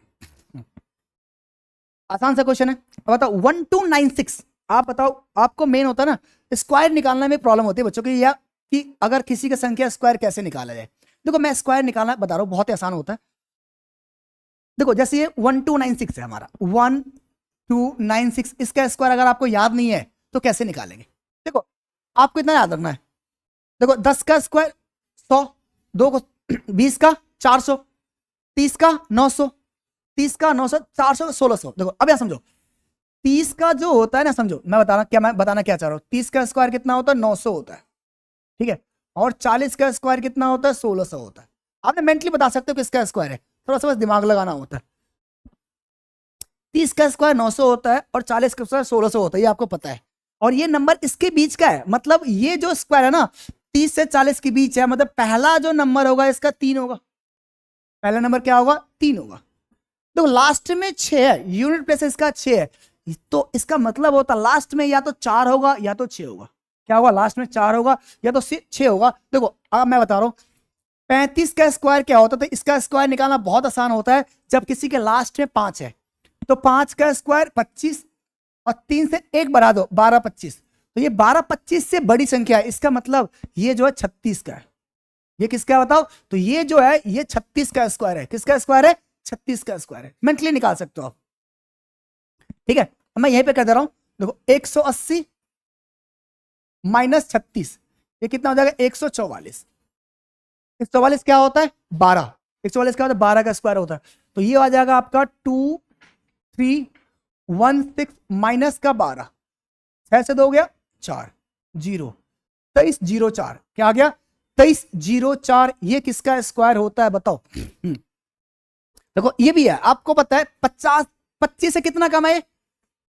आसान सा क्वेश्चन है। बताओ 1296, आप बताओ, आपको मेन होता है ना स्क्वायर निकालने में प्रॉब्लम होती है बच्चों की, या कि अगर किसी का संख्या स्क्वायर कैसे निकाला जाए। देखो मैं स्क्वायर निकालना बता रहा हूं, बहुत ही आसान होता है। देखो जैसे ये 1296 है हमारा, 1296, इसका स्क्वायर अगर आपको याद नहीं है तो कैसे निकालेंगे। देखो आपको इतना याद रखना है, देखो 10 का स्क्वायर 100, 2 को 20 का 400, 30 का 900, 30 का 900, 400 1600। देखो अब यहां समझो, 30 का जो होता है ना, समझो मैं बताना क्या चाह रहा हूं, 30 का स्क्वायर कितना होता है 900 होता है, ठीक है, और 40 का स्क्वायर कितना होता है 1600 होता है। आपने मेंटली बता सकते हो किसका स्क्वायर है, थोड़ा सा बस दिमाग लगाना होता है। 30 का स्क्वायर 900 होता है और 40 का स्क्वायर 1600 होता है, ये आपको पता है, और ये नंबर इसके बीच का है, मतलब ये जो स्क्वायर है ना 30 से 40 के बीच है, मतलब पहला जो नंबर होगा इसका 3 होगा, पहला नंबर क्या होगा 3 होगा। तो लास्ट में 6 है, यूनिट प्लेस इसका 6 है, तो इसका मतलब होता लास्ट में या तो 4 होगा या तो 6 होगा। क्या होगा, लास्ट में 4 होगा या तो 6 होगा। देखो अब मैं बता रहा हूं, 35 का स्क्वायर क्या होता है? तो इसका स्क्वायर निकालना बहुत आसान होता है जब किसी के लास्ट में 5 है। तो 5 का स्क्वायर 25 और 3 से 1 बढ़ा दो 12 25। तो ये 12 25 से बड़ी संख्या है, इसका मतलब ये जो है 36 का है। ये किसका है बताओ? तो ये जो है ये 36 का स्क्वायर है। किसका स्क्वायर है? 36 का स्क्वायर है। मेंटली निकाल सकते हो आप, ठीक है। मैं यहीं पे कर दे रहा हूं, देखो 180 माइनस 36, ये कितना हो जाएगा? 144। 144 क्या होता है? 12। 144 क्या होता है? 12 का स्क्वायर होता है। तो ये आ जाएगा आपका 2316 माइनस का 12, 6 से 2 हो गया 4, 0 2304 क्या आ गया? 2304। ये किसका स्क्वायर होता है बताओ? देखो ये भी है, आपको पता है 50 25 से कितना कम है?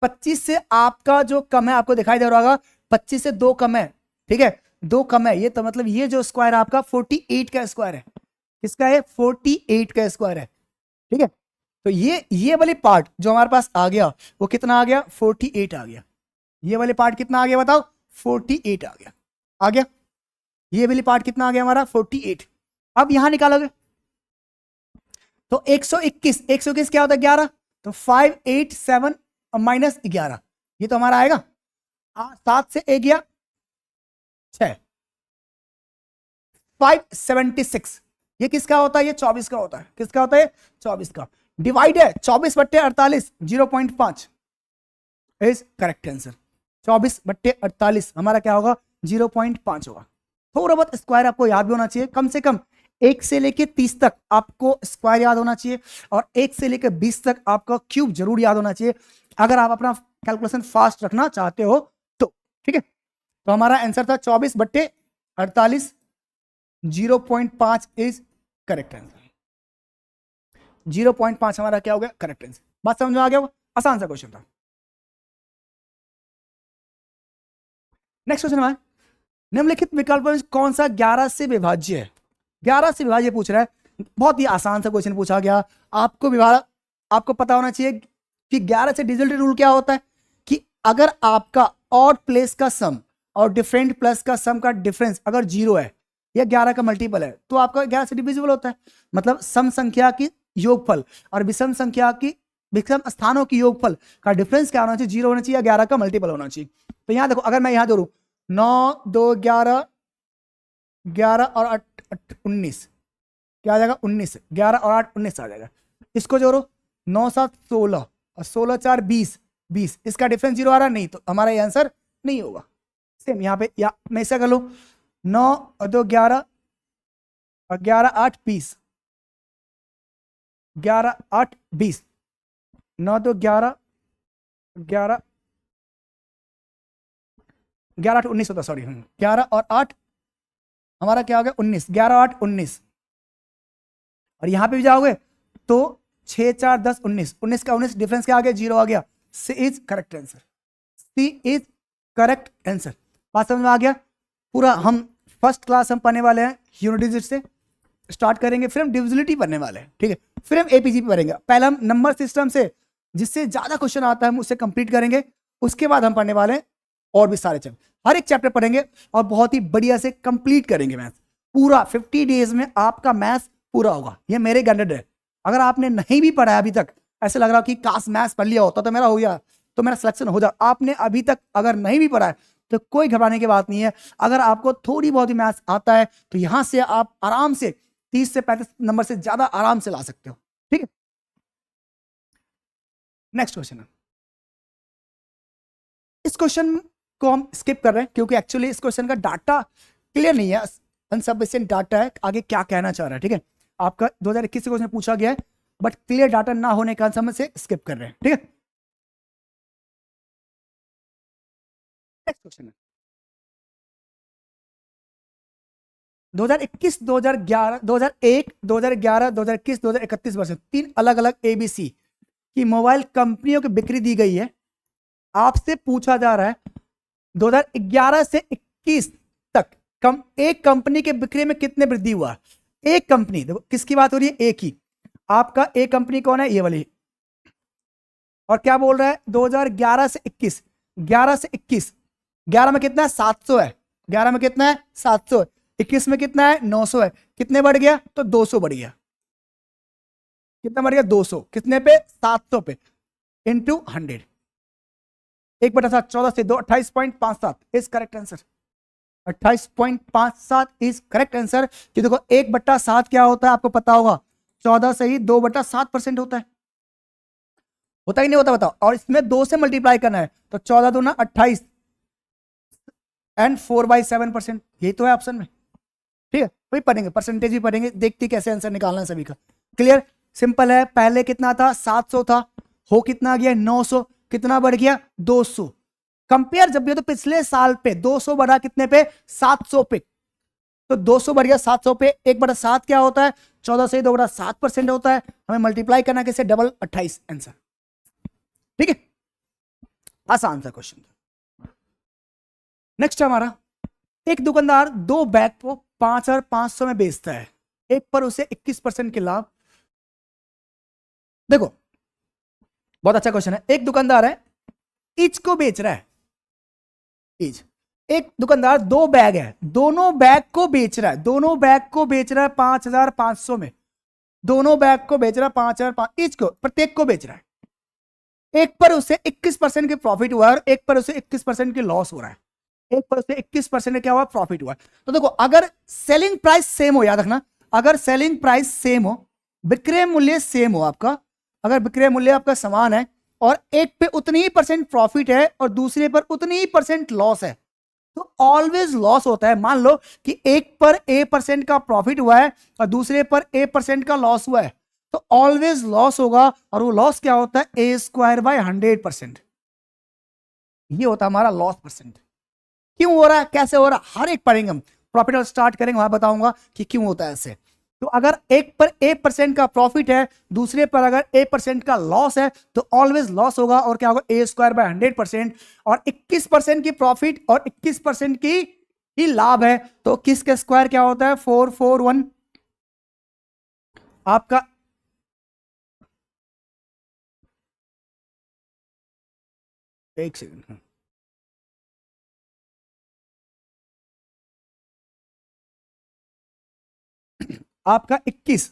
25 से आपका जो कम है आपको दिखाई दे रहा होगा, 25 से 2 कम है, ठीक है, 2 कम है। ये तो मतलब ये जो स्क्वायर है आपका 48 का स्क्वायर है। किसका है? 48 का स्क्वायर है, ठीक है। तो ये वाली पार्ट जो हमारे पास आ गया वो कितना आ गया? 48 आ गया। ये वाले पार्ट कितना आ गया बताओ? 48 आ गया। आ गया ये वाली पार्ट कितना आ गया हमारा? 48। अब यहां निकालोगे तो 121 121 क्या होता है? 11। तो 587 माइनस 11, ये तो हमारा आएगा 7 से 1 गया 6, 576। ये किसका होता है? ये 24 का होता है। किसका होता है? 24 का। डिवाइड है 24/48 0.5 इज करेक्ट आंसर। 24/48 हमारा क्या होगा? 0.5 होगा। थोड़ा बहुत स्क्वायर आपको याद भी होना चाहिए, कम से कम 1 से लेके 30 तक आपको स्क्वायर याद होना चाहिए, और 1 से लेके 20 तक आपका क्यूब जरूर याद होना चाहिए, अगर आप अपना कैलकुलेशन फास्ट रखना चाहते हो तो, ठीक है। तो हमारा आंसर था 24/48, 0.5 इज करेक्ट आंसर। 0.5 हमारा क्या हो गया? Correct answer. बात समझ में आ गया? वो आसान सा क्वेश्चन था। नेक्स्ट क्वेश्चन है, निम्नलिखित विकल्पों में कौन सा 11 से विभाज्य है? 11 से विभाज्य पूछ रहा है, बहुत ही आसान सा क्वेश्चन पूछा गया। आपको पता होना चाहिए कि 11 से डिजिटल रूल क्या होता है, कि अगर आपका ऑड प्लेस का सम और डिफरेंट प्लस का सम का डिफरेंस अगर 0 है या 11 का मल्टीपल है तो आपका 11 से डिविजिबल होता है। मतलब सम संख्या की योगफल और विषम संख्या की विषम स्थानों की योगफल का डिफरेंस क्या होना चाहिए? 0 होना चाहिए या 11 का मल्टीपल होना चाहिए। तो यहां देखो, अगर मैं यहां जोड़ू 9 2 11, 11 और 8 19 क्या आ जाएगा? 19। 11 और 8 19 आ जाएगा। इसको जोड़ो 9 7 16 और 16 4 20 20, इसका डिफरेंस 0 आ रहा नहीं, तो हमारा ये आंसर नहीं होगा। सेम यहाँ पे या मैं ऐसा कर लूँ 9 और 2 11 और 11 8 20, 11 8 20, 9 2 11 11 11 8 19 होता, सॉरी 11 और 8 हमारा क्या हो गया? 19। 11 8 19, और यहां पे भी जाओगे तो 6 4 10 19, 19 का 19 डिफरेंस क्या आ गया? 0 आ गया। C is correct answer. C is correct answer. बात समझ में आ गया? पूरा हम फर्स्ट क्लास हम पढ़ने वाले हैं, यूनिट डिजिट से स्टार्ट करेंगे, फिर हम डिविजिबिलिटी पढ़ने वाले हैं, ठीक है, फिर हम एपीजी पढ़ेंगे। पहले हम नंबर सिस्टम से जिससे ज्यादा क्वेश्चन आता है हम उससे कंप्लीट करेंगे, उसके बाद हम पढ़ने वाले हैं और भी सारे चैप्टर, हर एक चैप्टर पढ़ेंगे और बहुत ही बढ़िया से कंप्लीट करेंगे मैथ्स। पूरा 50 डेज में आपका मैथ्स पूरा होगा, ये मेरे गारंटेड है। अगर आपने नहीं भी पढ़ा अभी तक, ऐसे लग रहा हो कि काश मैथ्स पढ़ लिया होता तो मेरा हो गया, तो मेरा सिलेक्शन हो जाए, आपने अभी तक अगर नहीं भी पढ़ा है तो कोई घबराने की बात नहीं है। अगर आपको थोड़ी बहुत ही मैथ्स आता है तो यहां से आप आराम से 30 से 35 नंबर से ज्यादा आराम से ला सकते हो, ठीक है। नेक्स्ट क्वेश्चन है, इस क्वेश्चन को हम स्किप कर रहे हैं क्योंकि एक्चुअली इस क्वेश्चन का डाटा क्लियर नहीं है, अनसफिशिएंट डाटा है, आगे क्या कहना चाह रहा है, ठीक है। आपका 2021 से क्वेश्चन पूछा गया है बट क्लियर डाटा ना होने का हम से स्किप कर रहे हैं, ठीक है। नेक्स्ट क्वेश्चन है 2021 2011 2001 2011 2021 2031 वर्ष 3 अलग अलग एबीसी की मोबाइल कंपनियों की बिक्री दी गई है। आपसे पूछा जा रहा है 2011 से 21 तक एक कंपनी के बिक्री में कितने वृद्धि हुआ। एक कंपनी, देखो किसकी बात हो रही है? एक ही। आपका एक कंपनी कौन है? ये वाली। और क्या बोल रहा है? 2011 से 21, 11 से 21, 11 में कितना है? 700 है, 11 में कितना है? 700 है, 21 में कितना है? 900 है, कितने बढ़ गया? तो 200 बढ़ गया। कितना बढ़ गया? 200। कितने पे? 700 पे, इंटू 100। 1/7, 14 से 2, 28.57 is correct answer. 28.57 is correct answer. कि देखो 1/7 क्या होता है आपको पता होगा, 14 से ही 2/7% होता है। होता ही नहीं होता बताओ। और इसमें 2 से मल्टीप्लाई करना है, तो 14 दूना 28 एंड 4/7%, यही तो है ऑप्शन में। ठीक है, वही पढ़ेंगे, परसेंटेज भी पढ़ेंगे, देखते कैसे आंसर निकालना है सभी का। क्लियर, सिंपल है। पहले कितना था? 700 था, हो कितना गया? 900। कितना बढ़ गया? 200। कंपेयर जब भी हो तो पिछले साल पे 200 बढ़ा कितने पे? 700 पे। तो 200 बढ़ गया 700 पे। 1/7 क्या होता है? 14 से 2/7% होता है। हमें मल्टीप्लाई करना कैसे? Double, 28 answer. ठीक है, आसान सा क्वेश्चन। नेक्स्ट हमारा, एक दुकानदार 2 बैग को 5,500 में बेचता है, एक पर उसे 21% के लाभ। देखो बहुत अच्छा क्वेश्चन है। एक दुकानदार है, ईच को बेच रहा है, ईच। एक दुकानदार 2 बैग है, दोनों बैग को बेच रहा है, दोनों बैग को बेच रहा है 5,500 में। दोनों बैग को बेच रहा है 5,500 ईच को, प्रत्येक को बेच रहा है। एक पर उसे 21% की प्रॉफिट हुआ है और एक पर उसे 21% की लॉस हो रहा है। एक पर उसे 21% क्या हुआ? प्रॉफिट हुआ। तो देखो अगर सेलिंग प्राइस सेम हो, याद रखना, अगर सेलिंग प्राइस सेम हो, विक्रय मूल्य सेम हो आपका, अगर विक्रय मूल्य आपका समान है और एक पे उतनी ही परसेंट प्रॉफिट है और दूसरे पर उतनी ही परसेंट लॉस है, तो ऑलवेज लॉस होता है। मान लो कि एक पर A% का प्रॉफिट हुआ है और दूसरे पर A% का लॉस हुआ है, तो ऑलवेज लॉस होगा। और वो लॉस क्या होता है? A²/100%। ये होता है हमारा लॉस परसेंट। क्यों हो रहा है, कैसे हो रहा है, हर एक पढ़ेंगे हम। प्रॉफिट और स्टार्ट करेंगे, वहां बताऊंगा कि क्यों होता है ऐसे। तो अगर एक पर A% का प्रॉफिट है, दूसरे पर अगर A% का लॉस है, तो ऑलवेज लॉस होगा। और क्या होगा? A²/100%। और 21% की प्रॉफिट और 21% की ही लाभ है, तो किसके स्क्वायर क्या होता है? 441 आपका। एक सेकंड, आपका 21,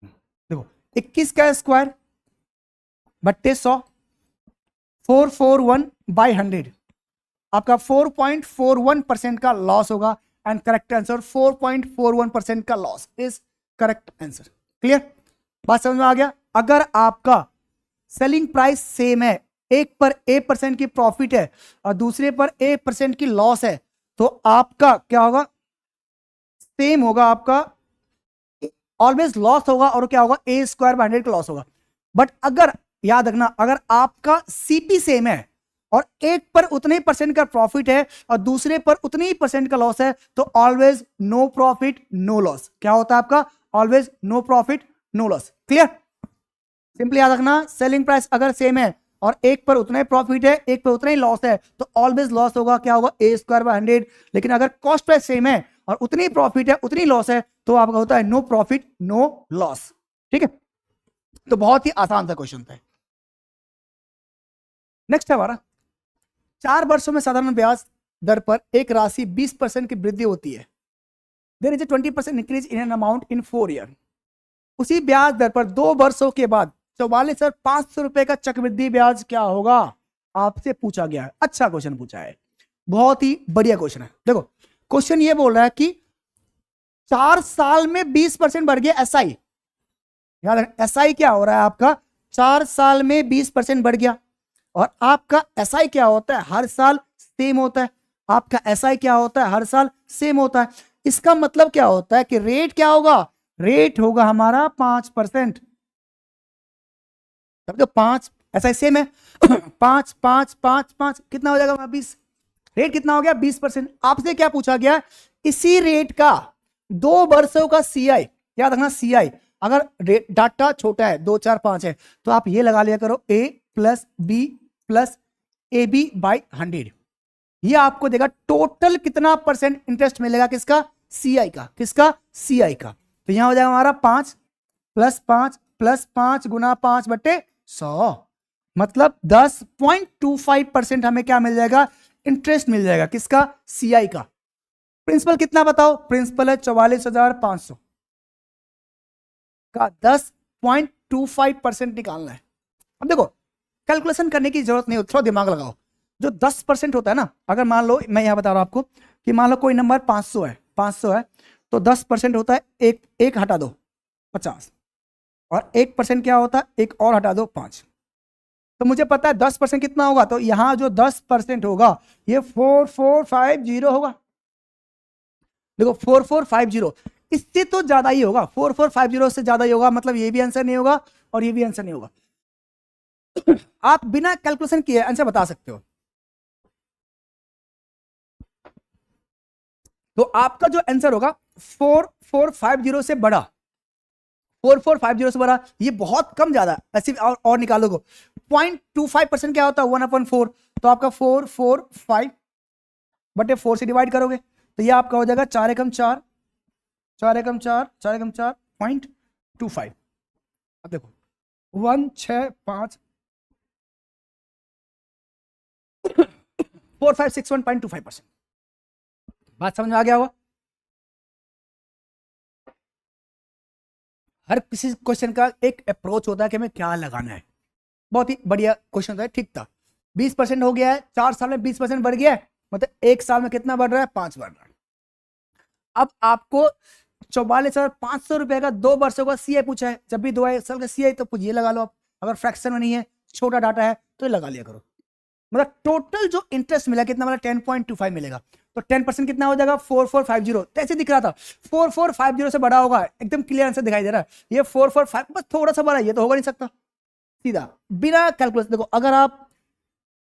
देखो 21 का स्क्वायर बट्टे 100, 441/100, आपका 4.41% का लॉस होगा। एंड करेक्ट आंसर 4.41% का loss is correct answer. Clear, बात समझ में आ गया? अगर आपका सेलिंग प्राइस सेम है, एक पर A% की प्रॉफिट है और दूसरे पर A% की लॉस है, तो आपका क्या होगा? सेम होगा, आपका ऑलवेज लॉस होगा। और क्या होगा? A²/100 का लॉस होगा। बट अगर, याद रखना, अगर आपका CP सेम है और एक पर उतने ही परसेंट का प्रॉफिट है और दूसरे पर उतनी ही परसेंट का लॉस है, तो always no profit no loss. क्या होता है आपका? Always no profit no loss. Clear, simply याद रखना, सेलिंग प्राइस अगर सेम है और एक पर उतना ही प्रॉफिट है, एक पर उतना ही लॉस है, तो ऑलवेज लॉस होगा। क्या होगा? A²/100। लेकिन अगर कॉस्ट प्राइस सेम है और उतनी प्रॉफिट है, उतनी लॉस है, तो आपका होता है नो प्रॉफिट नो लॉस। ठीक है, तो बहुत ही आसान सा क्वेश्चन था। नेक्स्ट है हमारा, 4 वर्षों में साधारण ब्याज दर पर एक राशि 20% की वृद्धि होती है। There is a 20% increase in an amount in 4 year. उसी ब्याज दर पर 2 वर्षों के बाद 44,500 रुपए का चक्रवृद्धि ब्याज क्या होगा? आपसे पूछा गया है। अच्छा क्वेश्चन पूछा है, बहुत ही बढ़िया क्वेश्चन है। देखो क्वेश्चन ये बोल रहा है कि 4 साल में 20% बढ़ गया SI। याद रखना, SI क्या हो रहा है आपका? 4 साल में 20% बढ़ गया। और आपका SI क्या होता है? हर साल सेम होता है। आपका SI क्या होता है? हर साल सेम होता है। इसका मतलब क्या होता है कि रेट क्या होगा? रेट होगा हमारा 5%। समझो 5, SI सेम है। 5 5 5 5 कितना हो जाएगा? 20। रेट कितना हो गया? 20%। आपसे क्या पूछा गया? इसी रेट का 2 वर्षों का CI। याद रखना CI, अगर डाटा छोटा है 2 4 5 है, तो आप ये लगा लिया करो A+B+AB/100। ये आपको देगा टोटल कितना परसेंट इंटरेस्ट मिलेगा, किसका? CI का। किसका? CI का। तो यहां हो जाएगा हमारा 5 + 5 + 5 × 5/100, मतलब 10.25% हमें क्या मिल जाएगा? इंटरेस्ट मिल जाएगा। किसका? CI का। प्रिंसिपल कितना बताओ, प्रिंसिपल है 44,500 का 10.25% निकालना है। अब देखो कैलकुलेशन करने की जरूरत नहीं होती, थोड़ा दिमाग लगाओ। जो 10% होता है ना, अगर मान लो मैं यहां बता रहा हूं आपको कि मान लो कोई नंबर 500 है तो 10% होता है एक हटा दो 50, और 1% क्या होता है, एक और हटा दो 5। तो मुझे पता है 10% कितना होगा, तो यहां जो 10% होगा ये 4450 होगा। देखो 4450, इससे तो ज्यादा ही होगा, 4450 से ज्यादा ही होगा, मतलब ये भी आंसर नहीं होगा और ये भी आंसर नहीं होगा। आप बिना कैलकुलेशन किए आंसर बता सकते हो। तो आपका जो आंसर होगा 4450 से बड़ा, 4450 से बड़ा, ये बहुत कम ज्यादा ऐसे और निकालोगे। 0.25% क्या होता है 1/4, तो आपका 445 बटे 4 से डिवाइड करोगे तो ये आपका हो जाएगा 4 एकम 4, 4 एकम 4, 4 एकम 4 0.25। अब देखो 165 4561.25%। बात समझ में आ गया होगा। हर किसी क्वेश्चन का एक अप्रोच होता है कि हमें क्या लगाना है। बहुत ही बढ़िया क्वेश्चन था, ठीक था। 20% हो गया है, 4 साल में 20% बढ़ गया है, मतलब 1 साल में कितना बढ़ रहा है, 5 बढ़ रहा है। अब आपको 44,500 रुपए का 2 वर्षों का सीए पूछा है, जब भी 2 साल का सीए तो ये लगा लो आप। अगर फ्रैक्शन में नहीं है, छोटा डाटा है तो ये लगा लिया करो। मतलब टोटल जो इंटरेस्ट मिला कितना मिला, 10.25 मिलेगा। तो 10% कितना हो जाएगा 4450। कैसे दिख रहा था, 4450 से बड़ा होगा, एकदम क्लियर आंसर दिखाई दे रहा है। ये 445 बस थोड़ा सा बड़ा है, ये तो होगा नहीं सकता सीधा बिना कैलकुलेशन। देखो अगर आप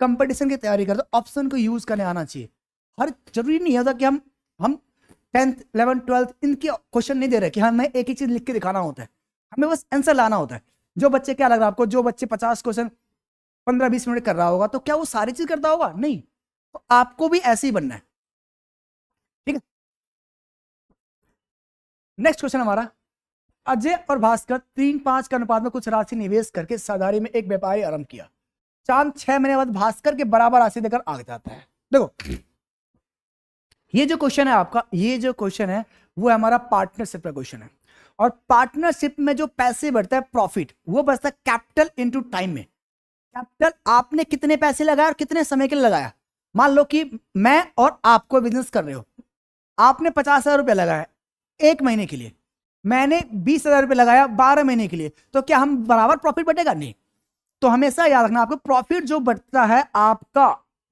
कंपटीशन की तैयारी करते हो ऑप्शन को यूज करने आना चाहिए। हर जरूरी नहीं होता कि हम 10th 11th 12th इनके क्वेश्चन नहीं दे रहे कि हमें एक ही चीज लिख के दिखाना होता है, हमें बस आंसर लाना होता है। जो बच्चे, क्या लग रहा है आपको, जो बच्चे 50 क्वेश्चन 15-20 मिनट कर रहा होगा तो क्या वो सारी चीज करता होगा, नहीं। तो आपको भी ऐसे ही बनना है, ठीक है। नेक्स्ट क्वेश्चन हमारा, अजय और भास्कर 3:5 के अनुपात में कुछ राशि निवेश करके साझेदारी में एक व्यापारी आरंभ किया। चांद 6 महीने बाद भास्कर के बराबर राशि देकर आगे जाता है। देखो ये जो क्वेश्चन है आपका, ये जो क्वेश्चन है वो हमारा पार्टनरशिप का क्वेश्चन है। और पार्टनरशिप में जो पैसे बढ़ता है प्रॉफिट, वो बढ़ता है कैपिटल इनटू टाइम में। कैपिटल आपने कितने पैसे लगाए और कितने समय के लिए लगाया। मान लो कि मैं और आपको बिजनेस कर रहे हो, आपने 50,000 रुपये लगाया 1 महीने के लिए, मैंने 20,000 रुपये लगाया 12 महीने के लिए, तो क्या हम बराबर प्रॉफिट बढ़ेगा, नहीं। तो हमेशा याद रखना, आपको प्रॉफिट जो बढ़ता है आपका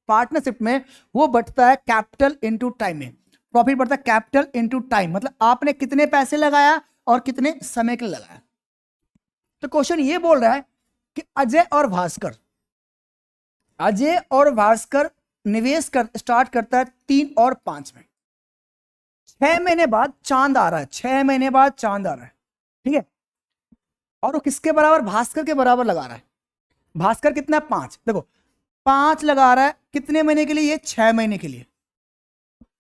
पार्टनरशिप में, वो बढ़ता है कैपिटल इनटू टाइम में। प्रॉफिट बढ़ता है कैपिटल इनटू टाइम, मतलब आपने कितने पैसे लगाया और कितने समय के लिए लगाया। तो क्वेश्चन ये बोल रहा है कि अजय और भास्कर निवेश कर स्टार्ट करता है 3 और 5 में। 6 महीने बाद चांद आ रहा है, 6 महीने बाद चांद आ रहा है, ठीक है। और वो किसके बराबर, भास्कर के बराबर लगा रहा है। भास्कर कितना, 5। देखो 5 लगा रहा है कितने महीने के लिए, ये 6 महीने के लिए।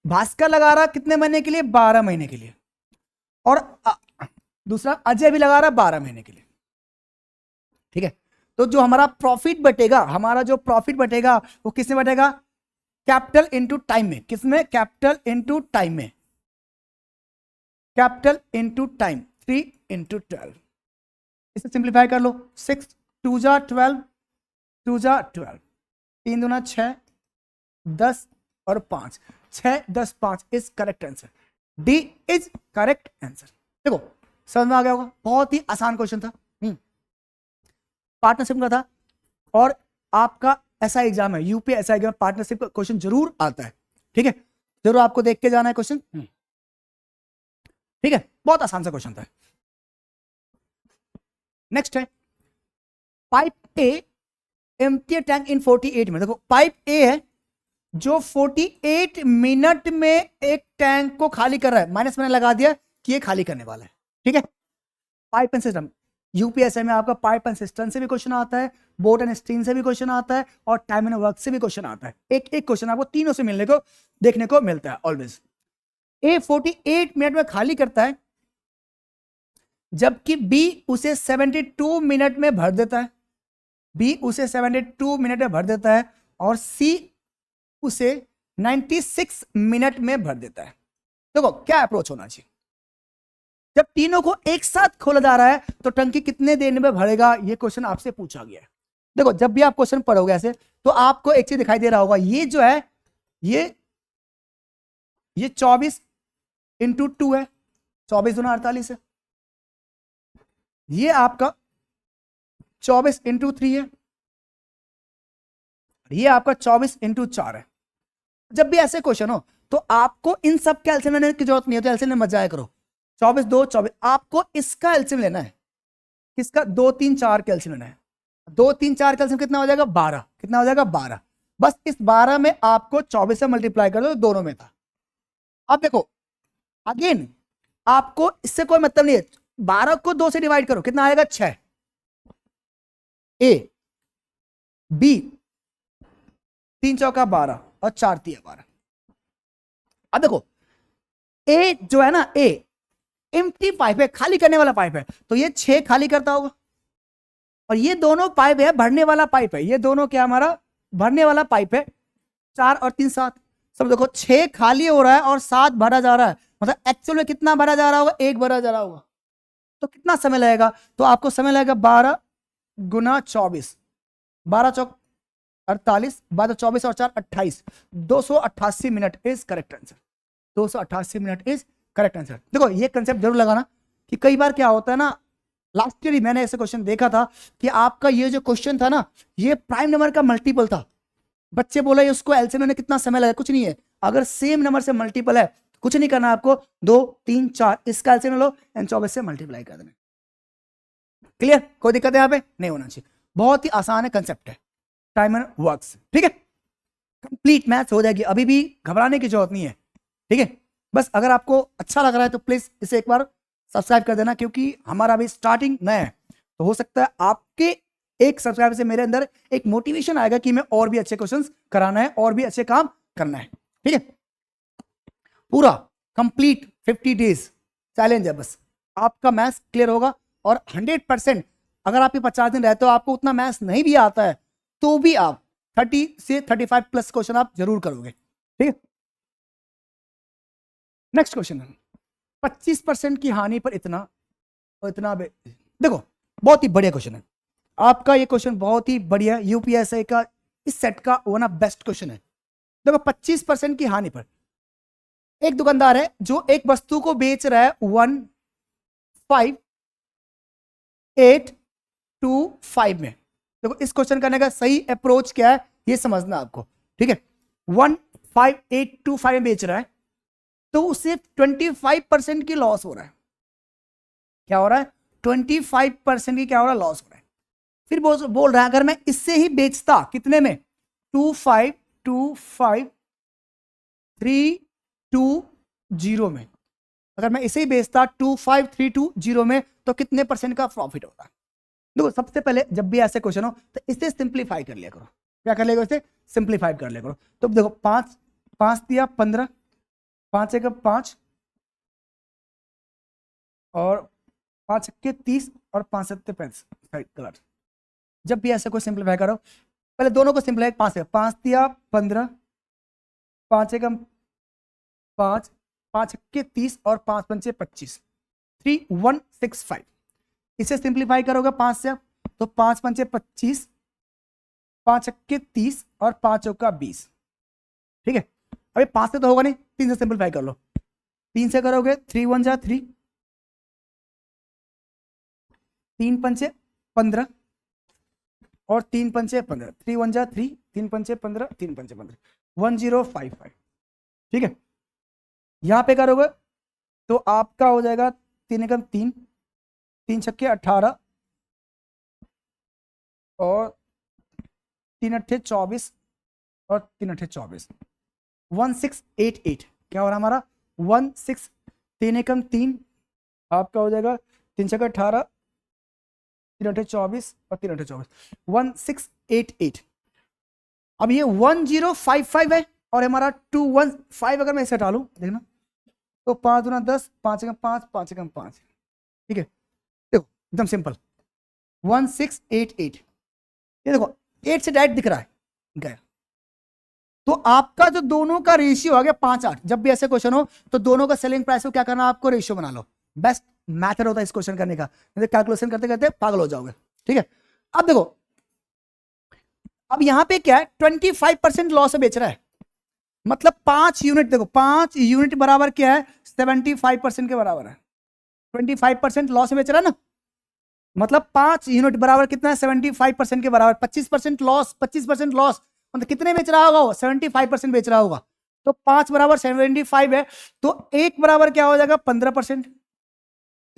भास्कर लगा रहा है कितने महीने के लिए, 12 महीने के लिए। और दूसरा अजय भी लगा रहा है 12 महीने के लिए, ठीक है। तो जो हमारा प्रॉफिट बटेगा, वो किसमें बटेगा, कैपिटल इनटू टाइम में। किसमें, कैपिटल इनटू टाइम में। Capital into time 3 × 12। इसे सिंप्लीफाई कर लो, 6 2 जा 12, 2 जा 12, 3 दूना 6, 10 और 5, 6 10 5 is correct answer. D is correct answer. देखो समझ में आ गया होगा, बहुत ही आसान क्वेश्चन था, पार्टनरशिप का था। और आपका ऐसा एग्जाम है, यूपीएससी एग्जाम पार्टनरशिप का क्वेश्चन जरूर आता है, ठीक है। जरूर आपको देख के जाना है क्वेश्चन, ठीक है। बहुत आसान सा क्वेश्चन था। नेक्स्ट है pipe A empty tank in 48 minute. देखो पाइप ए है जो 48 मिनट में एक टैंक को खाली कर रहा है, माइनस मैंने लगा दिया कि ये खाली करने वाला है, ठीक है। पाइप एंड सिस्टम, यूपीएससी में आपका पाइप एंड सिस्टम से भी क्वेश्चन आता है, बोट एंड स्टीम से भी क्वेश्चन आता है, और टाइम एंड वर्क से भी क्वेश्चन आता है। एक एक क्वेश्चन आपको तीनों से मिलने को देखने को मिलता है ऑलवेज। ए 48 मिनट में खाली करता है, जबकि बी उसे 72 मिनट में भर देता है। बी उसे 72 मिनट में भर देता है और सी उसे 96 मिनट में भर देता है। देखो क्या अप्रोच होना चाहिए, जब तीनों को एक साथ खोला जा रहा है तो टंकी कितने देर में भरेगा, ये क्वेश्चन आपसे पूछा गया है। देखो जब भी आप क्वेश्चन पढ़ोगे ऐसे तो आपको एक चीज दिखाई दे रहा होगा, ये जो है ये 24 इंटू 2 है, 24 दूना 48 है। ये आपका 24 इंटू 3 है, ये आपका 24 इंटू 4 है। जब भी ऐसे क्वेश्चन हो तो आपको इन सब के एलसीएम लेने की जरूरत नहीं होती, एलसीएम में मत जाया करो। 24 2 24, आपको इसका एलसीएम लेना है, किसका, 2 3 4 का एलसीएम लेना है। 2 3 4 का एलसीएम कितना हो जाएगा, 12। कितना हो जाएगा, 12। बस इस 12 में आपको 24 से मल्टीप्लाई कर दो, दोनों में था। अब देखो अगेन आपको इससे कोई मतलब नहीं है, 12 को 2 से डिवाइड करो, कितना आएगा, 6। ए बी 3 चौका 12 और 4 तिया 12। अब देखो ए जो है ना, ए एम्प्टी पाइप है, खाली करने वाला पाइप है, तो ये 6 खाली करता होगा, और ये दोनों पाइप है भरने वाला पाइप है, ये दोनों क्या हमारा भरने वाला पाइप है। 4 और 3 7, सब देखो 6 खाली हो रहा है और 7 भरा जा रहा है, मतलब एक्चुअल में कितना भरा जा रहा होगा, 1 भरा जा रहा होगा। तो कितना समय लगेगा, तो आपको समय लगेगा 12 गुना 24, 12 चौक 48, 12 24 और 4 28, 288 minute is correct answer. 288 minute is correct answer. देखो ये कंसेप्ट जरूर लगाना कि कई बार क्या होता है ना, लास्ट ईयर ही मैंने ऐसे क्वेश्चन देखा था कि आपका ये जो क्वेश्चन था ना, ये प्राइम नंबर का मल्टीपल था। बच्चे बोले उसको एलसीएम में कितना समय लगा, कुछ नहीं है, अगर सेम नंबर से मल्टीपल है कुछ नहीं करना आपको, 2 3 4 इसका एलसीएम लो एंड 24 से मल्टीप्लाई कर देना। क्लियर, कोई दिक्कत है यहाँ पे, नहीं होना चाहिए, बहुत ही आसान है कंसेप्ट है, टाइमर वर्क्स। ठीक है, कंप्लीट मैथ्स हो जाएगी, अभी भी घबराने की जरूरत नहीं है। ठीक है, बस अगर आपको अच्छा लग रहा है तो प्लीज इसे एक बार सब्सक्राइब कर देना, क्योंकि हमारा अभी स्टार्टिंग नया है, तो हो सकता है आपके एक सब्सक्राइब से मेरे अंदर एक मोटिवेशन आएगा कि मैं और भी अच्छे क्वेश्चंस कराना है और भी अच्छे काम करना है। ठीक है, पूरा कंप्लीट 50 डेज चैलेंज है, बस आपका मैथ्स क्लियर होगा, और 100% अगर आपके 50 दिन रहते हो आपको उतना मैथ्स नहीं भी आता है तो भी आप 30 से 35 प्लस क्वेश्चन आप जरूर करोगे। ठीक है, नेक्स्ट क्वेश्चन है 25% की हानि पर इतना और इतना। देखो बहुत ही बढ़िया क्वेश्चन है आपका, ये क्वेश्चन बहुत ही बढ़िया, यूपीएससी का इस सेट का वन ऑफ बेस्ट क्वेश्चन है। देखो 25% की हानि पर एक दुकानदार है जो एक वस्तु को बेच रहा है 15825 में। देखो इस क्वेश्चन करने का सही अप्रोच क्या है ये समझना आपको। ठीक है, 15825 में बेच रहा है तो उसे 25% की लॉस हो रहा है। क्या हो रहा है, 25% की क्या हो रहा है, लॉस हो रहा है। फिर बोल रहा है अगर मैं इससे ही बेचता कितने में, 2525320 में, अगर मैं इसे ही बेचता 25320 में तो कितने % का प्रॉफिट होता है। देखो सबसे पहले जब भी ऐसे क्वेश्चन हो तो इसे सिंप्लीफाई कर लिया करो। क्या कर लिया करो, इसे सिंप्लीफाई कर लिया करो। तो देखो 5 5 दिया 15, 5 एक 5 और 5 के 30 और 5 सत्ते 35। जब भी ऐसे कोई सिंप्लीफाई करो पहले दोनों को सिंप्लीफाई, 5 दिया 15, 5 एक 5, 5 के 30 और 5 पंचे 25, 3165। इसे सिंप्लीफाई करोगे 5 से तो 5 पंचे 25, 5 के 30 और 5 चौका 20। ठीक है, अभी 5 से तो होगा नहीं, 3 से सिंप्लीफाई कर लो। 3 से करोगे 3 1 जा 3, 3 पंचे 15 और 3 पंचे 15, 3 1 जा 3, 3 पंचे 15, 3 पंचे 15, 1055। ठीक है, यहां पे करोगे तो आपका हो जाएगा 3 एकम 3, 3 छक्के 18 और 3 अट्ठे 24 और 3 अट्ठे 24, 1688। क्या हो रहा हमारा 16, 3 एकम 3 आपका हो जाएगा 3 छक्के 18, 3 अट्ठे 24 और 3 अट्ठे 24, 1688। अब ये 1055 है और हमारा 215 अगर मैं इसे हटा लूं देखना तो 5 गुना 10, 5 एकम 5, 5 एकम 5। ठीक है, देखो एकदम सिंपल 1688। ये देखो 8 से डायरेक्ट दिख रहा है गया, तो आपका जो दोनों का रेशियो आ गया 5:8। जब भी ऐसे क्वेश्चन हो तो दोनों का सेलिंग प्राइस को क्या करना, आपको रेशियो बना लो। बेस्ट मैथड होता है इस क्वेश्चन करने का, कैलकुलेशन करते करते पागल हो जाओगे। ठीक है, अब देखो, अब यहां पे क्या है, 25% लॉस से बेच रहा है, मतलब 5 यूनिट, देखो 5 यूनिट बराबर क्या है, 75% के बराबर है। 25% लॉस से बेच रहा है ना, मतलब 5 यूनिट बराबर कितना है, 75% के बराबर। 25% लॉस, 25% लॉस मतलब कितने बेच रहा होगा वो, 75% बेच रहा होगा। तो 5 बराबर 75 है, तो 1 बराबर क्या हो जाएगा, 15%।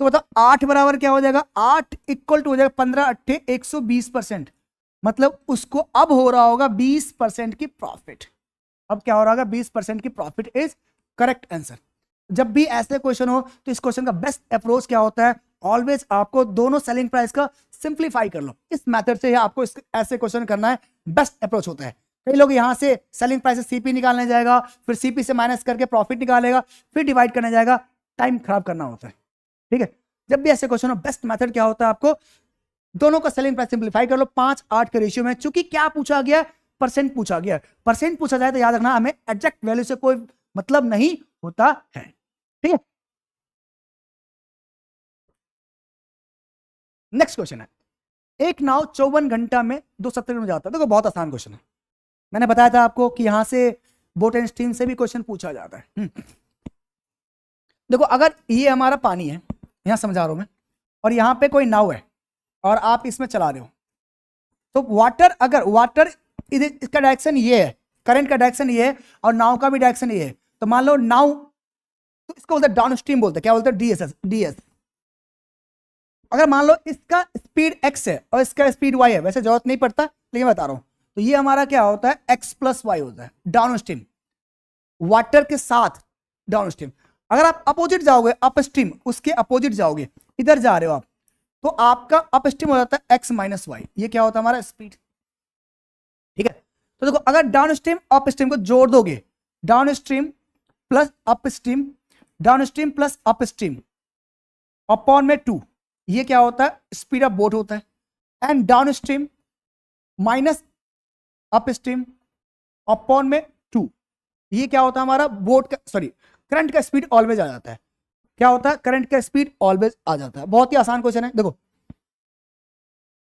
तो बताओ 8 बराबर क्या हो जाएगा, 8 इक्वल टू हो जाएगा 15 अट्ठे 120%। मतलब उसको अब हो रहा होगा 20% की प्रॉफिट। अब क्या हो रहा होगा, 20% की प्रॉफिट इज करेक्ट आंसर। जब भी ऐसे क्वेश्चन हो तो इस क्वेश्चन का बेस्ट अप्रोच क्या होता है, ऑलवेज आपको दोनों सेलिंग प्राइस का सिंप्लीफाई कर लो। इस मेथड से आपको ऐसे क्वेश्चन करना है, बेस्ट अप्रोच होता है। कई लोग यहां से सेलिंग प्राइस से सीपी निकालने जाएगा, फिर सीपी से माइनस करके प्रॉफिट निकालेगा, फिर डिवाइड करने जाएगा, टाइम खराब करना होता है। ठीक है, जब भी ऐसे क्वेश्चन हो, बेस्ट मेथड क्या होता है, आपको दोनों का सेलिंग प्राइस सिंप्लीफाई कर लो 5:8 के रेशियो में। चूंकि क्या पूछा गया, परसेंट पूछा गया, परसेंट पूछा जाए तो याद रखना हमें एग्जैक्ट वैल्यू से कोई मतलब नहीं होता है। ठीक है, नेक्स्ट क्वेश्चन है, एक नाव 54 घंटा में 270 किलोमीटर जाता है। देखो बहुत आसान क्वेश्चन है, मैंने बताया था आपको कि यहां से बोट एंड स्टीम से भी क्वेश्चन पूछा जाता है। देखो अगर ये हमारा पानी है, यहां समझा रहा हूं मैं, और यहां पे कोई नाव है और आप इसमें चला रहे हो, तो वाटर, अगर वाटर इसका डायरेक्शन ये है, करंट का डायरेक्शन ये है और नाव का भी डायरेक्शन ये है, तो मान लो नाव, तो इसको बोलते हैं डाउन स्ट्रीम, बोलते हैं क्या बोलते हैं, डीएस। अगर मान लो इसका स्पीड x है और इसका स्पीड y है, वैसे जरूरत नहीं पड़ता लेकिन बता रहा हूं, तो ये हमारा क्या होता है, x प्लस वाई होता है डाउन स्ट्रीम, वाटर के साथ डाउन स्ट्रीम। अगर आप अपोजिट जाओगे, अप स्ट्रीम, उसके अपोजिट जाओगे, इधर जा रहे हो आप, तो आपका अप स्ट्रीम हो जाता है x माइनस वाई, ये क्या होता है हमारा स्पीड। ठीक है, तो देखो अगर डाउन स्ट्रीम अप स्ट्रीम को जोड़ दोगे, down stream plus up stream, down stream plus up stream upon में 2, ये क्या होता है, स्पीड ऑफ बोट होता है। And down stream minus up stream upon में 2, ये क्या होता है हमारा बोट का, सॉरी, करंट का स्पीड ऑलवेज आ जाता है। क्या होता है, करंट का स्पीड ऑलवेज आ जाता है। बहुत ही आसान क्वेश्चन है। देखो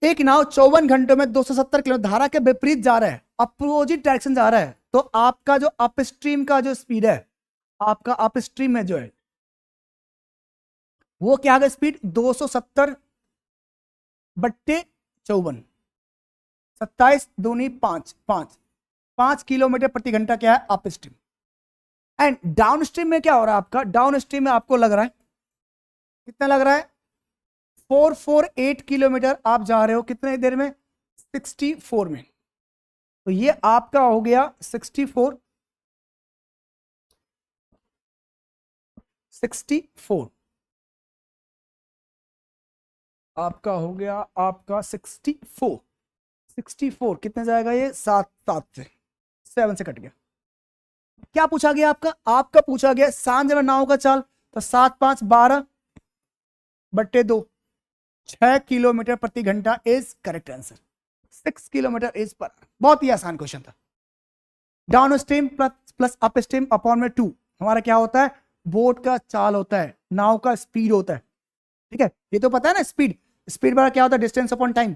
एक नाव 54 घंटों में 270 किलोमीटर धारा के विपरीत जा रहा है, अपोजिट डायरेक्शन जा रहा है, तो आपका जो अपस्ट्रीम का जो स्पीड है, आपका अपस्ट्रीम में जो है वो क्या है, स्पीड 270 बट्टे 54, 27 दूनी 5, 5 किलोमीटर प्रति घंटा क्या है अपस्ट्रीम। एंड डाउन स्ट्रीम में क्या हो रहा है आपका, डाउन स्ट्रीम में आपको लग रहा है, कितना लग रहा है, 448 किलोमीटर आप जा रहे हो, कितने देर में, 64 में। तो ये आपका हो गया 64 आपका हो गया, आपका 64 कितने जाएगा ये, 7 से 7 से कट गया। क्या पूछा गया आपका, आपका पूछा गया सांझ में नाव का चाल, तो 7 5 12 बट्टे 2, 6 किलोमीटर प्रति घंटा is correct answer. 6 kilometre is पर, बहुत ही आसान क्वेश्चन था। Down stream plus up stream upon में 2 हमारा क्या होता है, बोट का चाल होता है, नाव का स्पीड होता है। ठीक है, ये तो पता है ना, स्पीड, स्पीड बड़ा क्या होता है, डिस्टेंस अपॉन टाइम।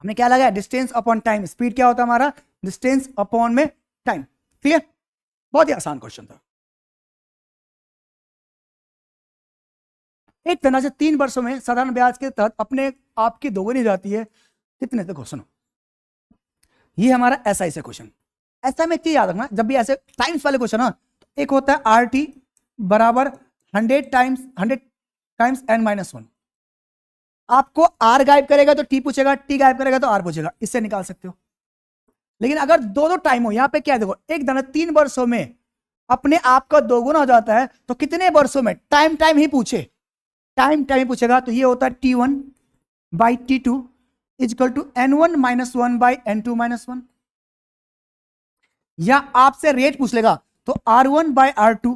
हमने क्या लगाया, डिस्टेंस अपॉन टाइम। स्पीड क्या होता है हमारा, डिस्टेंस अपॉन में टाइम। क्लियर, बहुत ही आसान क्वेश्चन था। एक तरह से 3 वर्षों में साधारण ब्याज के तहत अपने आप की दोगुनी जाती है, कितने, देखो सुनो, ये हमारा एसआई से क्वेश्चन। ऐसा में क्या याद रखना, जब भी ऐसे टाइम्स वाले क्वेश्चन ना, एक होता है आर टी बराबर 100 टाइम्स n माइनस 1। आपको आर गायब करेगा तो टी पूछेगा, टी गायब करेगा तो आर पूछेगा, इससे निकाल सकते हो। लेकिन अगर दो टाइम हो, यहां पे क्या है, देखो एक धन 3 वर्षों में अपने आप का दोगुना हो जाता है, तो कितने वर्षों में, टाइम ही पूछे, टाइम ही पूछेगा, तो ये होता है T1 by T2 is equal to N1 minus 1 by N2 minus 1। या आपसे रेट पूछ लेगा, तो R1 by R2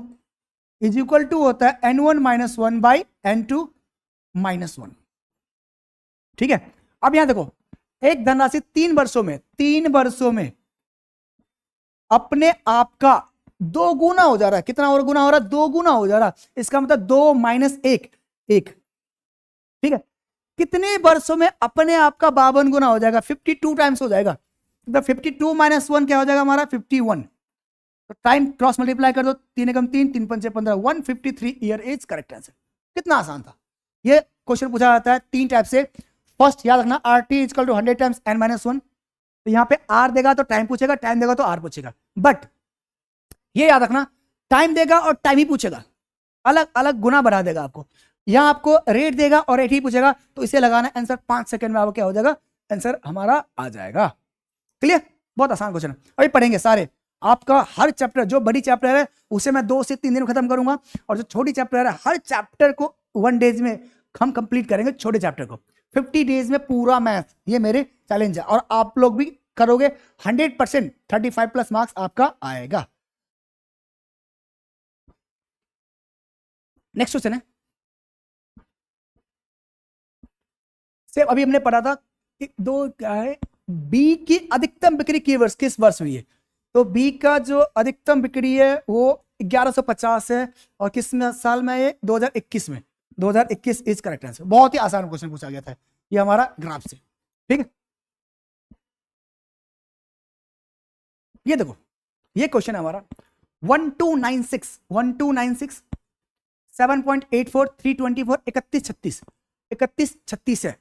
is equal to होता है N1 minus 1 by N2 minus 1। ठीक है, अब यहां देखो एक धनराशि 3 वर्षों में अपने आप का 2 गुना हो जा रहा है। कितना और गुना हो रहा है? 2 गुना हो जा रहा है। इसका मतलब 2 माइनस 1 1, ठीक है। कितने वर्षों में अपने आप का 52 गुना हो जाएगा? 52 टाइम्स हो जाएगा। तो 52 माइनस 1 क्या हो जाएगा हमारा? 51। तो टाइम क्रॉस मल्टीप्लाई कर दो, 3 एकम 3, 3 पंचे 15, 153 ईयर इज करेक्ट आंसर। कितना आसान था। ये क्वेश्चन पूछा जाता है 3 टाइप से। फर्स्ट याद रखना, R T is equal to 100 times n minus 1। तो यहाँ पे आर देगा तो टाइम पूछेगा, टाइम देगा तो आर पूछेगा। बट ये याद रखना, टाइम देगा और टाइम ही पूछेगा, अलग अलग गुना बढ़ा देगा आपको। यहां आपको रेट देगा और रेट ही पूछेगा, तो इसे लगाना आंसर 5 सेकंड में आपको क्या हो जाएगा? आंसर हमारा आ जाएगा। क्लियर? बहुत आसान क्वेश्चन। अभी पढ़ेंगे सारे। आपका हर चैप्टर, जो बड़ी चैप्टर है उसे मैं 2 से 3 दिन में खत्म करूंगा, और जो छोटी चैप्टर है हर चैप्टर को 1 डेज में हम कंप्लीट करेंगे। छोटे चैप्टर को 50 डेज में पूरा मैथ, ये मेरे चैलेंज है। और आप लोग भी करोगे 100%, 35 प्लस मार्क्स आपका आएगा। नेक्स्ट क्वेश्चन है, सिर्फ अभी हमने पढ़ा था दो, क्या है, बी की अधिकतम बिक्री किस वर्ष हुई है? तो बी का जो अधिकतम बिक्री है वो 1150 है, और किस साल में? ये 2021 में। 2021 इज करेक्ट आंसर। बहुत ही आसान क्वेश्चन पूछा गया था ये हमारा ग्राफ से, ठीक है। ये देखो, ये क्वेश्चन है हमारा 1296 1296 7.84 324 3136 3136 है।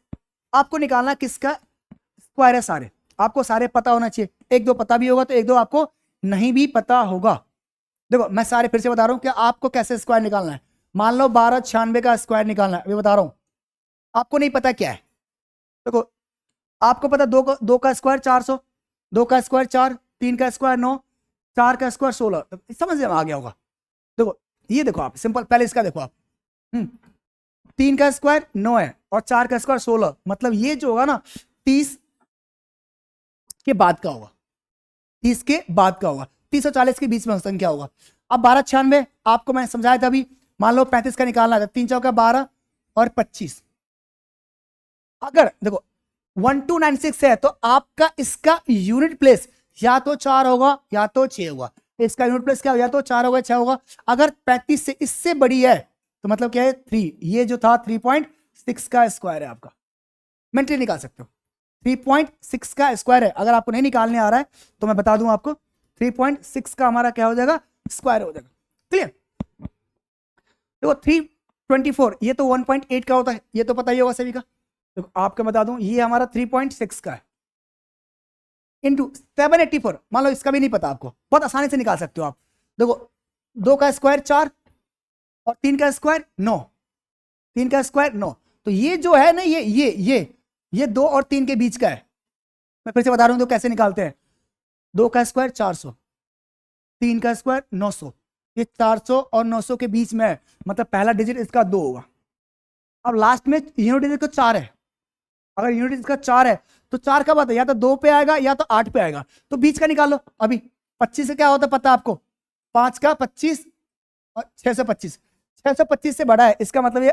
आपको निकालना किसका स्क्वायर है? सारे आपको सारे पता होना चाहिए। एक दो पता भी होगा तो एक दो आपको नहीं भी पता होगा। देखो मैं सारे फिर से बता रहा हूं कि आपको कैसे स्क्वायर निकालना है। मान लो 1296 का स्क्वायर निकालना है, मैं बता रहा हूं। आपको नहीं पता क्या है, देखो आपको पता दो का स्क्वायर 400, 2 का स्क्वायर 4, 3 का स्क्वायर 9, 4 का स्क्वायर 16। समझ में आ गया होगा। देखो ये देखो आप सिंपल, पहले इसका देखो आप। 3 का स्क्वायर 9 है और 4 का स्क्वायर 16, मतलब ये जो होगा ना 30 के बाद का होगा। 30 के बाद का होगा, 30 और 40 के बीच में संख्या होगा। अब 1296 आपको मैं समझाया था अभी। मान लो 35 का निकालना था, 3 चौका 12 और 25। अगर देखो 1296 है तो आपका इसका यूनिट प्लेस या तो 4 होगा या तो 6 होगा। इसका यूनिट प्लेस क्या होगा? या तो 4 होगा 6 होगा। अगर 35 से इससे बड़ी है तो मतलब क्या है? 3। ये जो था 3.6 का स्क्वायर है आपका, मेंटली निकाल सकते हो। 3.6 का स्क्वायर है। अगर आपको नहीं निकालने आ रहा है तो मैं बता दूं आपको, 3.6 का हमारा क्या हो जाएगा? स्क्वायर हो जाएगा। क्लियर? देखो 324 ये तो 1.8 का होता है, ये तो पता ही होगा सभी का। तो आपको बता दूं ये हमारा 3.6 का है, इंटू 784। मान लो इसका भी नहीं पता आपको, बहुत आसानी से निकाल सकते हो आप। देखो 2 का स्क्वायर 4 और 3 का स्क्वायर 9, 3 का स्क्वायर 9। तो ये जो है ना, ये 2 और 3 के बीच का है। मैं फिर से बता रहा हूं तो कैसे निकालते हैं। 2 का स्क्वायर 400, 3 का स्क्वायर 900। ये 400 और 900 के बीच में है, मतलब पहला डिजिट इसका 2 होगा। अब लास्ट में यूनिट डिजिट का 4 है। अगर यूनिट इसका 4 है तो 4 कब आता है? या तो 2 पे आएगा या तो 8 पे आएगा। तो बीच का निकाल लो अभी। 25 से क्या होता है पता है आपको? 5 का 25 और 625। 625 से बड़ा है, इसका मतलब ये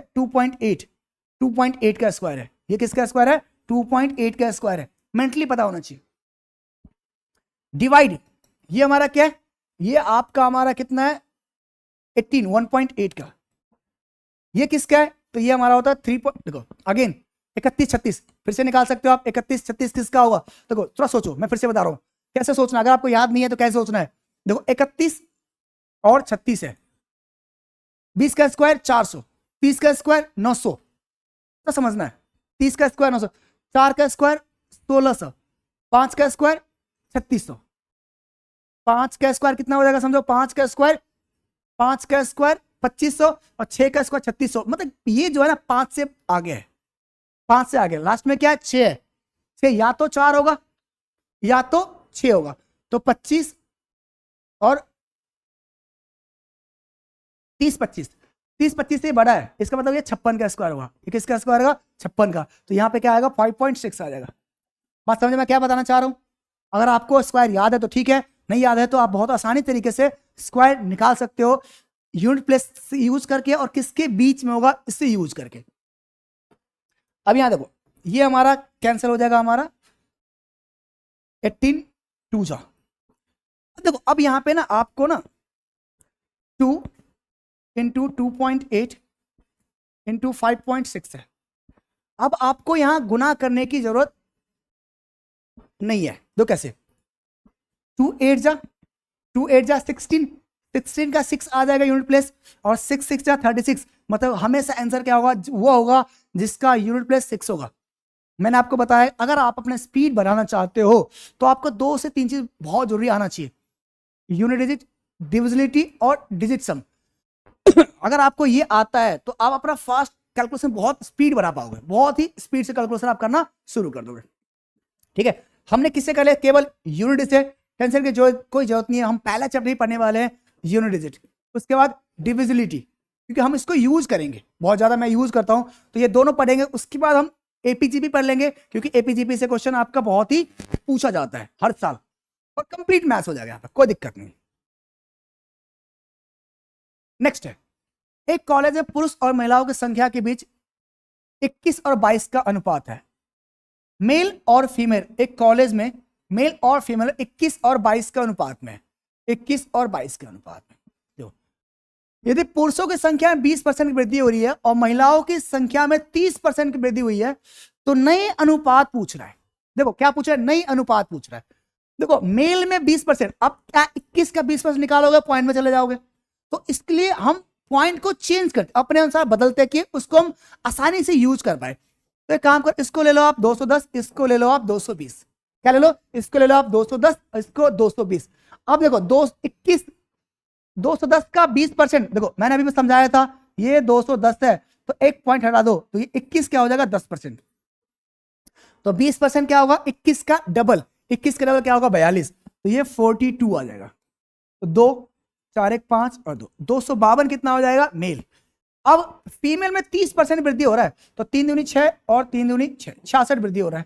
2.8 का स्क्वायर है। ये किसका स्क्वायर है? 2.8 का स्क्वायर है। मेंटली पता होना चाहिए। डिवाइड, ये हमारा क्या है? ये आपका हमारा कितना है? 18, 1.8 का। ये किसका है? तो ये हमारा होता है 3। देखो अगेन 31 36 फिर से निकाल सकते हो आप। 31 36 किसका होगा? देखो थोड़ा सोचो, मैं फिर से बता रहा हूं कैसे सोचना। अगर आपको याद नहीं है तो कैसे सोचना है। देखो 31 और 36 है, 20 का स्क्वायर 400, 30 का स्क्वायर 900, तो समझना है। 30 का स्क्वायर 900, 4 का स्क्वायर 1600, 5 का स्क्वायर 3600। 5 का स्क्वायर कितना हो जाएगा समझो? 5 का स्क्वायर 2500 और 6 का स्क्वायर 3600। मतलब ये जो है ना 5 से आगे है, 5 से आगे। लास्ट में क्या है? 6 है। 6 या तो 4 होगा या तो 6 होगा। तो 25 और 30 25, 30 25 से बड़ा है, इसका मतलब ये 56 का स्क्वायर होगा। ये किसका स्क्वायर होगा? 56 का। तो यहाँ पे क्या आएगा? 5.6 आ जाएगा। बात समझ में क्या बताना चाह रहा हूं? अगर आपको स्क्वायर याद है तो ठीक है, नहीं याद है तो आप बहुत आसानी तरीके से स्क्वायर निकाल सकते हो, यूनिट प्लेस यूज करके और किसके बीच में होगा इससे यूज करके। अब यहां देखो, ये हमारा कैंसिल हो जाएगा, हमारा 18 2 जा। देखो अब यहाँ पे ना आपको ना 2 इंटू 2.8 इंटू 5.6 है। अब आपको यहां गुना करने की जरूरत नहीं है। दो कैसे, 2 8 जा 16 का 6 आ जाएगा यूनिट प्लेस, और 6 जा 36, मतलब हमेशा आंसर क्या होगा, वो होगा जिसका यूनिट प्लेस 6 होगा। मैंने आपको बताया अगर आप अपना स्पीड बढ़ाना चाहते हो तो आपको 2 से 3 चीज बहुत जरूरी आना चाहिए, यूनिट डिजिट, डिविजिबिलिटी और डिजिट सम। अगर आपको ये आता है तो आप अपना फास्ट कैलकुलेशन बहुत स्पीड बढ़ा पाओगे, बहुत ही स्पीड से कैलकुलेशन आप करना शुरू कर दोगे। ठीक है, हमने किससे कर लिया, केवल यूनिट डिजिट, टेंशन की जो कोई जरूरत नहीं है। हम पहला चैप्टर ही पढ़ने वाले हैं यूनिट डिजिट, उसके बाद डिविजिबिलिटी, क्योंकि हम इसको यूज करेंगे बहुत ज्यादा, मैं यूज करता हूं तो ये दोनों पढ़ेंगे। उसके बाद हम एपीजीपी पढ़ लेंगे, क्योंकि एपीजीपी से क्वेश्चन आपका बहुत ही पूछा जाता है हर साल, और कंप्लीट मैथ्स हो जाएगा यहाँ पर, कोई दिक्कत नहीं। नेक्स्ट है, एक कॉलेज में पुरुष और महिलाओं की संख्या के बीच 21 और 22 का अनुपात है। मेल और फीमेल, एक कॉलेज में मेल और फीमेल 21 और 22 के अनुपात में, 21 और 22 के अनुपात में। यदि पुरुषों की संख्या में 20% की वृद्धि हो रही है और महिलाओं की संख्या में 30% की वृद्धि हुई है, तो नए अनुपात पूछ रहा है। देखो क्या पूछ रहा है, नई अनुपात पूछ रहा है। देखो मेल में 20%, अब क्या 21 का 20% निकालोगे, पॉइंट में चले जाओगे, तो इसके लिए हम पॉइंट को चेंज करते, अपने अनुसार बदलते कि उसको हम आसानी से यूज कर पाए। तो एक काम कर, इसको ले लो आप 210, इसको ले लो आप 220, क्या ले लो, इसको ले लो आप 210, इसको 220। अब देखो 210 का 20%, देखो मैंने अभी समझाया था ये 210 है, तो एक पॉइंट हटा दो, तो ये 21 क्या हो जाएगा, 10%। तो 20% क्या होगा, 21 का डबल, 21 का डबल क्या होगा, 42, तो ये 42 आ जाएगा। तो 2 4 1 5 और 2, 252 कितना हो जाएगा, मेल। अब फीमेल में 30% वृद्धि हो रहा है, तो 3 दूनी 6 और 3 दूनी 6, 66 वृद्धि हो रहा है।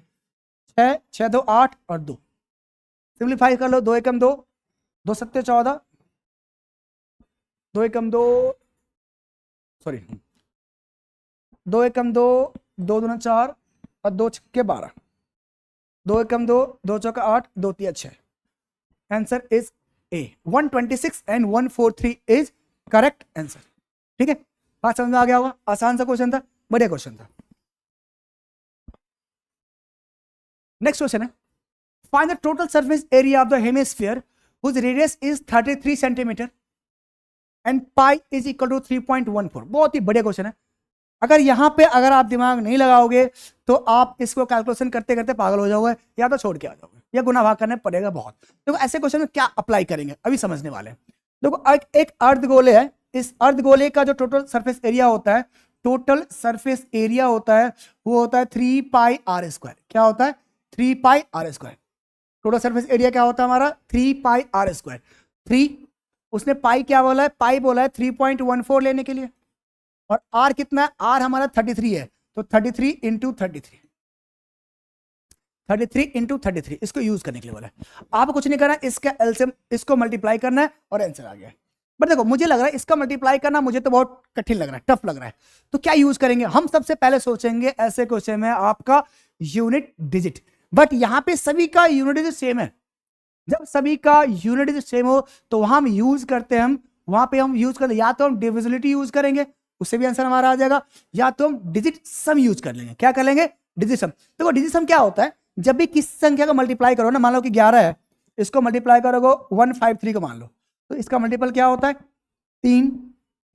6 6 2 8 और 2, सिंप्लीफाई कर लो, 2 एकम 2, 2 सत्ते 14, 2 एकम 2, सॉरी 2 एकम 2, 2 दूना 4 और 2 छक्के 12, 2 एकम 2, 2 चौका 8, 2 तिया 6। Answer is a, 126 and 143 is correct answer. ठीक है, बात समझ में आ गया होगा, आसान सा क्वेश्चन था, बढ़िया क्वेश्चन था। नेक्स्ट क्वेश्चन है, find the total surface area of the hemisphere whose radius is 33 centimetre and pi is equal to 3.14। बहुत ही बढ़िया क्वेश्चन है। अगर यहां पे अगर आप दिमाग नहीं लगाओगे तो आप इसको कैलकुलेशन करते करते पागल हो जाओगे, या तो छोड़ के आ जाओगे, या गुना भाग करने पड़ेगा बहुत। देखो ऐसे क्वेश्चन में क्या अप्लाई करेंगे अभी समझने वाले हैं। देखो एक अर्धगोले है, इस अर्धगोले का जो टोटल सरफेस एरिया होता है, टोटल सरफेस एरिया होता है वो होता है 3 पाई आर स्क्वायर। क्या होता है, 3 pi r square. Total surface area क्या होता है हमारा, 3 पाई आर स्क्वायर। 3, उसने पाई क्या बोला है, पाई बोला है 3.14 लेने के लिए, और आर कितना है, आर हमारा 33 है, तो 33 इंटू 33, 33 इंटू 33 इसको यूज करने के लिए बोला है। आपको कुछ नहीं करना, इसका एलसीएम इसको मल्टीप्लाई करना है और आंसर आ गया। बट देखो मुझे लग रहा है इसका मल्टीप्लाई करना मुझे तो बहुत कठिन लग रहा है, टफ लग रहा है। तो क्या यूज करेंगे हम, सबसे पहले सोचेंगे ऐसे क्वेश्चन में आपका यूनिट डिजिट। बट यहां पे सभी का यूनिट डिजिट सेम है। जब सभी का यूनिट डिजिट सेम हो तो वहां हम यूज करते हैं, वहां पे हम यूज करते, या तो हम डिविजिबिलिटी यूज करेंगे, उससे भी आंसर हमारा आ जाएगा, या तो हम डिजिट सम यूज कर लेंगे। क्या कर लेंगे, डिजिट सम। देखो डिजिट सम क्या होता है, जब भी किसी संख्या को मल्टीप्लाई करो ना, मान लो कि 11 है, इसको मल्टीप्लाई करोगे 153 को मान लो, तो इसका मल्टीपल क्या होता है, 3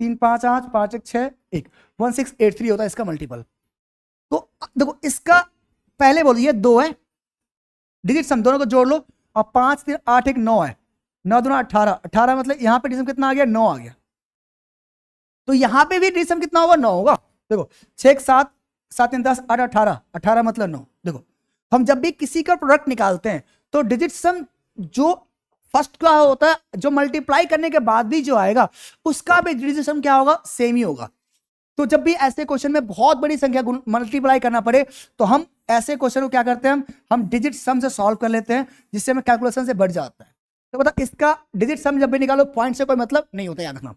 3 5 8 5 1 6 1, 1683 होता है इसका मल्टीपल। तो देखो इसका पहले बोलिए 2 है, डिजिट सम दोनों को जोड़ लो, और 5 3 8 1 9 है, 9 दूना 18, 18 मतलब यहां पे डिजिट सम कितना आ गया, 9 आ गया। तो यहां पे भी डिजिट सम कितना होगा, 9 होगा। देखो 6 7 7 3 10 8 18, 18 मतलब 9। देखो हम जब भी किसी का प्रोडक्ट निकालते हैं तो डिजिट सम जो फर्स्ट का होता है, जो मल्टीप्लाई करने के बाद भी जो आएगा उसका भी डिजिट सम क्या होगा, सेम ही होगा। तो जब भी ऐसे क्वेश्चन में बहुत बड़ी संख्या मल्टीप्लाई करना पड़े तो हम ऐसे क्वेश्चन को क्या करते हैं, हम डिजिट सम से सॉल्व कर लेते हैं, जिससे हमें कैलकुलेशन से बढ़ जाता है। तो बता इसका डिजिट सम जब भी निकालो पॉइंट से कोई मतलब नहीं होता, याद रखना।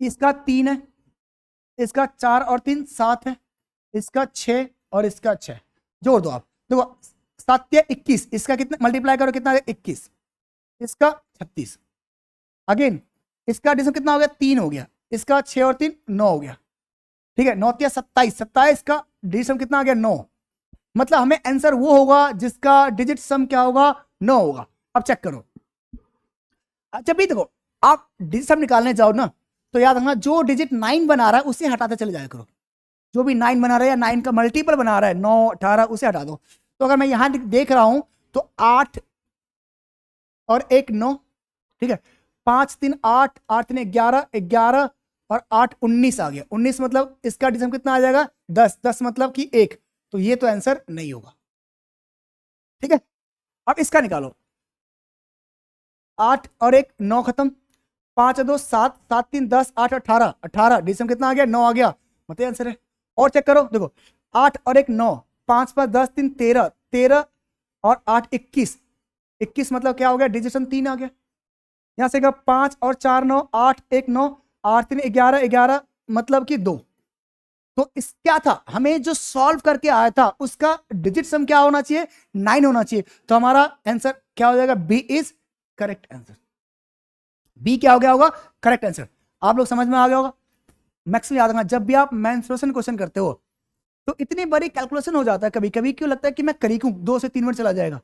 इसका 3 है, इसका 4 और 3 7 है, इसका 6 और इसका 6 जोड़ दो आप। देखो 7 या 21, इसका कितना मल्टीप्लाई करो कितना, 21, इसका 36। अगेन इसका डिस्टेंस कितना हो गया, 3 हो गया, इसका 6 और 3 9 हो गया, ठीक है, 9 3 27, 27 का डिस्टेंस कितना आ गया 9, मतलब हमें आंसर वो होगा जिसका डिजिट सम क्या होगा 9 होगा। अब चेक करो, अच्छा भी देखो आप डिजिट सम निकालने जाओ ना तो याद रखना जो डिजिट 9 बना रहा है उसे हटाते चले जाया करो, जो भी 9 बना रहा है या 9 का मल्टीपल बना रहा है 9 18 उसे हटा दो। तो अगर मैं यहां देख रहा हूं तो 8 और 1 9, ठीक है, 5 3 8, 8 3 11, 11 और 8 19 आ गया, 19 मतलब इसका डिजिट कितना आ जाएगा 10, 10 मतलब कि 1, तो ये तो आंसर नहीं होगा, ठीक है। अब इसका निकालो, 8 और 1 9 खत्म, 5 और 2 7, 7 3 10, 8 18, 18 डिजिट कितना आ गया 9 आ गया, मतलब आंसर है। और चेक करो देखो 8 और 1 9, 5 5 10 3 13, 13 और 8 21, 21 मतलब क्या हो गया डिजिशन 3 आ गया, यहां से 5 और 4 9, 8 1 9, 8 3 11, 11 मतलब कि 2। तो इस क्या था, हमें जो सॉल्व करके आया था उसका डिजिट सम क्या होना चाहिए 9 होना चाहिए, तो हमारा आंसर क्या हो जाएगा, B is correct answer. B क्या हो गया होगा करेक्ट आंसर। आप लोग समझ में आ गया होगा। मैक्सिमम याद रखना जब भी आप मेंस्ट्रुएशन क्वेश्चन करते हो तो इतनी बड़ी कैलकुलेशन हो जाता है, कभी कभी क्यों लगता है कि मैं करीकूं 2 से 3 मिनट चला जाएगा,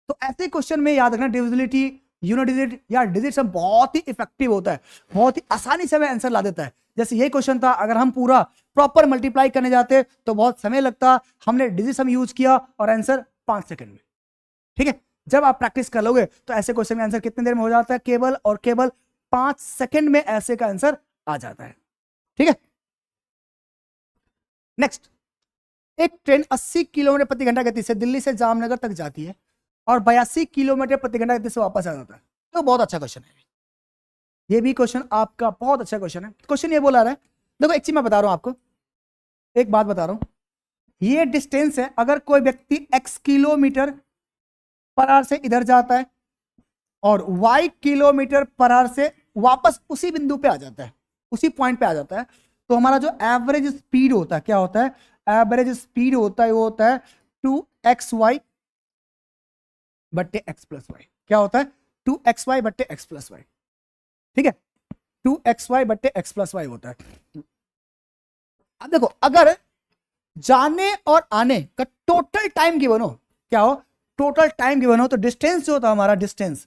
तो ऐसे क्वेश्चन में याद रखना डिविजिबिलिटी यूनिट डिजिट या डिजिट सम बहुत ही इफेक्टिव होता है, बहुत ही आसानी से हमें आंसर ला देता है। जैसे ये क्वेश्चन था, अगर हम पूरा प्रॉपर मल्टीप्लाई करने जाते तो बहुत समय लगता, हमने डिजिट सम यूज किया और आंसर 5 सेकंड में, ठीक है। जब आप प्रैक्टिस कर लोगे तो ऐसे क्वेश्चन में आंसर कितने देर में हो जाता है, केवल और केवल 5 सेकंड में ऐसे का आंसर आ जाता है, ठीक है। नेक्स्ट, एक ट्रेन 80 किलोमीटर प्रति घंटा गति से दिल्ली से जामनगर तक जाती है और 82 किलोमीटर प्रति घंटा गति से वापस आ जाता है, तो बहुत अच्छा क्वेश्चन है ये भी क्वेश्चन आपका, बहुत अच्छा क्वेश्चन है। क्वेश्चन ये बोला रहा है, देखो एक चीज मैं बता रहा हूं आपको, एक बात बता रहा हूं, ये डिस्टेंस है, अगर कोई व्यक्ति x किलोमीटर पर आवर से इधर जाता है और y किलोमीटर पर आवर से वापस उसी बिंदु पे आ जाता है, उसी पॉइंट पे आ जाता है, तो हमारा जो एवरेज स्पीड होता है क्या होता है, एवरेज स्पीड होता है वो होता है 2xy बट्टे x प्लस वाई, क्या होता है 2xy बट्टे x प्लस वाई, ठीक है, 2xy बट्टे x प्लस वाई होता है। अब देखो अगर जाने और आने का टोटल टाइम गिवन हो, क्या हो टोटल टाइम गिवन हो, तो डिस्टेंस जो होता है हमारा डिस्टेंस,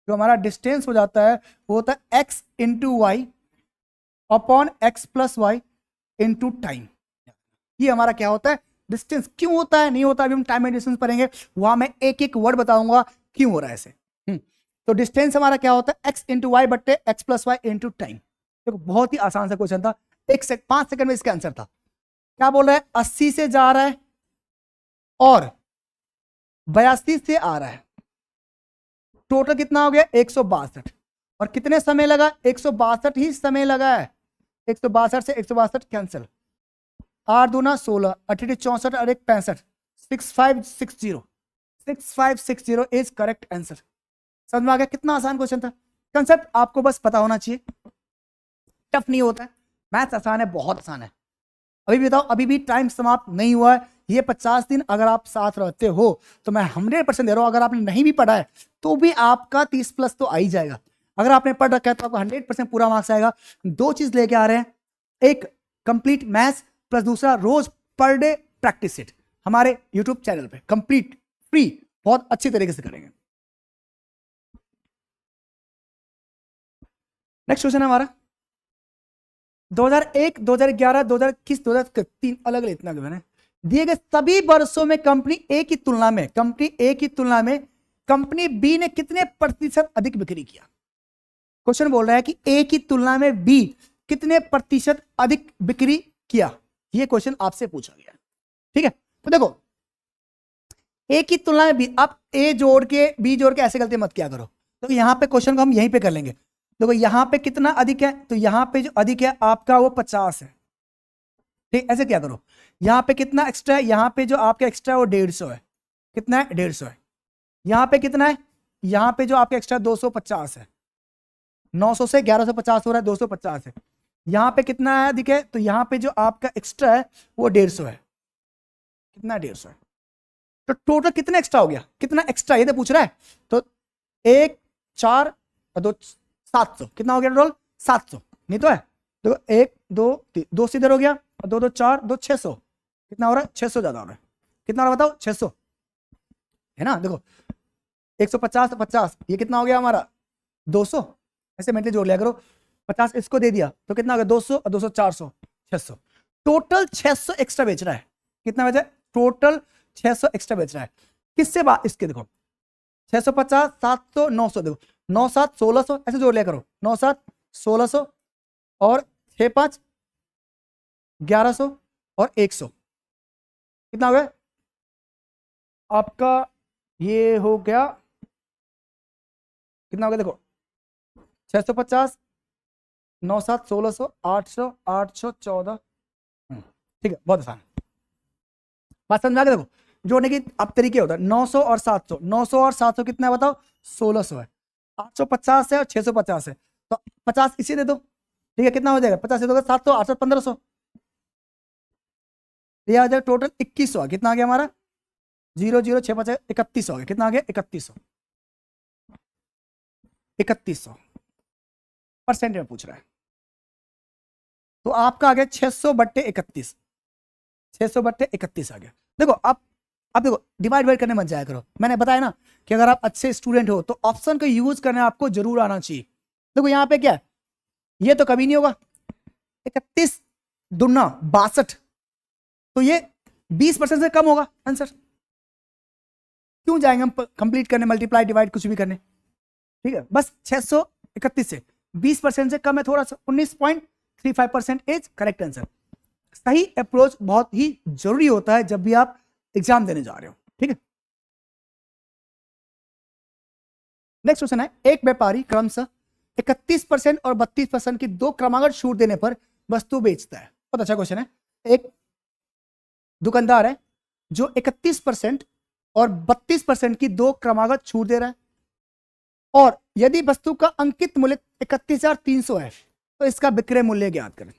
जो हमारा डिस्टेंस हो जाता है वो होता है x into y upon x plus y into time, ये हमारा क्या होता है डिस्टेंस। क्यों होता है नहीं होता अभी हम टाइम एंड डिस्टेंस पढ़ेंगे, वहां मैं एक एक वर्ड बताऊंगा क्यों हो रहा है ऐसे। तो डिस्टेंस हमारा क्या होता है x इंटू वाई बट्टे x plus y into time. देखो बहुत ही आसान सा क्वेश्चन था, 5 सेकंड में इसका आंसर था। क्या बोल रहा है 80 से जा रहा है और 82 से आ रहा है, टोटल कितना हो गया 162, और कितने समय लगा 162 ही समय लगा है, 162 से 162 कैंसिल, 8 दूना 16, 8 64 और 1 65, 6560, 6560 इज करेक्ट आंसर। समझ में आ गया कितना आसान क्वेश्चन था, कंसेप्ट आपको बस पता होना चाहिए, टफ नहीं होता है, मैथ्स आसान है, बहुत आसान है। अभी बताओ अभी भी टाइम समाप्त नहीं हुआ है, ये 50 दिन अगर आप साथ रहते हो तो मैं 100% दे रहा हूं, अगर आपने नहीं भी पढ़ा है तो भी आपका 30 प्लस तो आ ही जाएगा, अगर आपने पढ़ रखा है तो आपको 100% पूरा मार्क्स आएगा। 2 चीज लेके आ रहे हैं, एक कंप्लीट मैथ्स प्लस दूसरा रोज पर डे प्रैक्टिस सेट हमारे यूट्यूब चैनल पे कंप्लीट फ्री, बहुत अच्छी तरीके से करेंगे। नेक्स्ट क्वेश्चन है हमारा 2001, 2011, 2021, 2003 अलग अलग इतना है, दिए गए सभी वर्षों में कंपनी ए की तुलना में कंपनी बी ने कितने प्रतिशत अधिक बिक्री किया। क्वेश्चन बोल रहा है कि ए की तुलना में बी कितने प्रतिशत अधिक बिक्री किया, ये क्वेश्चन आपसे पूछा गया, ठीक है। तो देखो ए की तुलना में बी, आप ए जोड़ के बी जोड़ के ऐसे गलती मत किया करो, तो यहां पे क्वेश्चन को हम यहीं पे कर लेंगे। देखो यहां पे कितना अधिक है, तो यहां पे जो अधिक है आपका वो 50 है, ठीक, ऐसे क्या करो, यहां पे कितना एक्स्ट्रा है, यहां पे जो आपका एक्स्ट्रा है वो 150 है, कितना है 150 है, यहां पे कितना है, यहां पे जो आपका एक्स्ट्रा 250 है, 900 से 1150 हो रहा है 250 है, यहां पे कितना है अधिक है, तो यहां पे जो आपका एक्स्ट्रा है वो 150 है, कितना 150 है, तो टोटल कितना एक्स्ट्रा हो गया, कितना एक्स्ट्रा ये तो पूछ रहा है, तो 1 4 और 2 700, कितना हो गया टोटल 700, नहीं तो है। देखो 1 2 3, 2 सीधे हो गया और 2 2 4 2 600, कितना हो रहा है 600 ज्यादा हो रहा है, कितना हो रहा है बताओ 600 है ना। देखो 150 तो 50, ये कितना हो गया हमारा 200, ऐसे मेंटली जोड़ लिया करो। 50 इसको दे दिया तो कितना हो गया 200 और 200 400 600, टोटल 600 एक्स्ट्रा बेच रहा है। कितना बेचा है टोटल 600 एक्स्ट्रा बेच रहा है। किससे बात, इसके देखो 650 700 900, देखो 9 7 1600, ऐसे जोड़ लिया करो 9 7 1600 और 6 5 1100 और 100, कितना हो गया आपका, ये हो गया कितना हो गया देखो 650 9 7 1600 800 814, ठीक है बहुत आसान बात समझ में आ गया। देखो जोड़ने की अब तरीके होता है 900 और 700, 900 और 700 कितना है बताओ 1600 है, 850 है और 650 है, तो 50 इसी दे दो, ठीक है कितना हो जाएगा 50 से दोगे 700 800 1500, ये आ जाएगा टोटल 2100, कितना आ गया हमारा 0 0 6 5 3100 हो गया, कितना आ गया 3100 परसेंट में पूछ रहा है, तो आपका आ गया 600/31, 600/31 आ गया। देखो अब देखो डिवाइड करने मत जाया करो, मैंने बताया ना कि अगर आप अच्छे स्टूडेंट हो तो ऑप्शन को यूज करने आपको जरूर आना चाहिए। देखो यहाँ पे क्या है, ये तो कभी नहीं होगा, 31 दूना 62, तो ये 20% से कम होगा आंसर, क्यों जाएंगे हम कंप्लीट करने मल्टीप्लाई डिवाइड कुछ भी करने, ठीक है बस 631 से 20% से कम है थोड़ा सा, 19.35% इज करेक्ट आंसर। सही अप्रोच बहुत ही जरूरी होता है जब भी आप एग्जाम देने जा रहे हो, ठीक है। नेक्स्ट क्वेश्चन है, एक व्यापारी क्रमशः 31% और 32% की दो क्रमागत छूट देने पर वस्तु बेचता है। बहुत अच्छा क्वेश्चन है। एक दुकानदार है जो 31% और 32% की दो क्रमागत छूट दे रहा है, और यदि वस्तु का अंकित मूल्य 31,300 है तो इसका विक्रय मूल्य ज्ञात करें।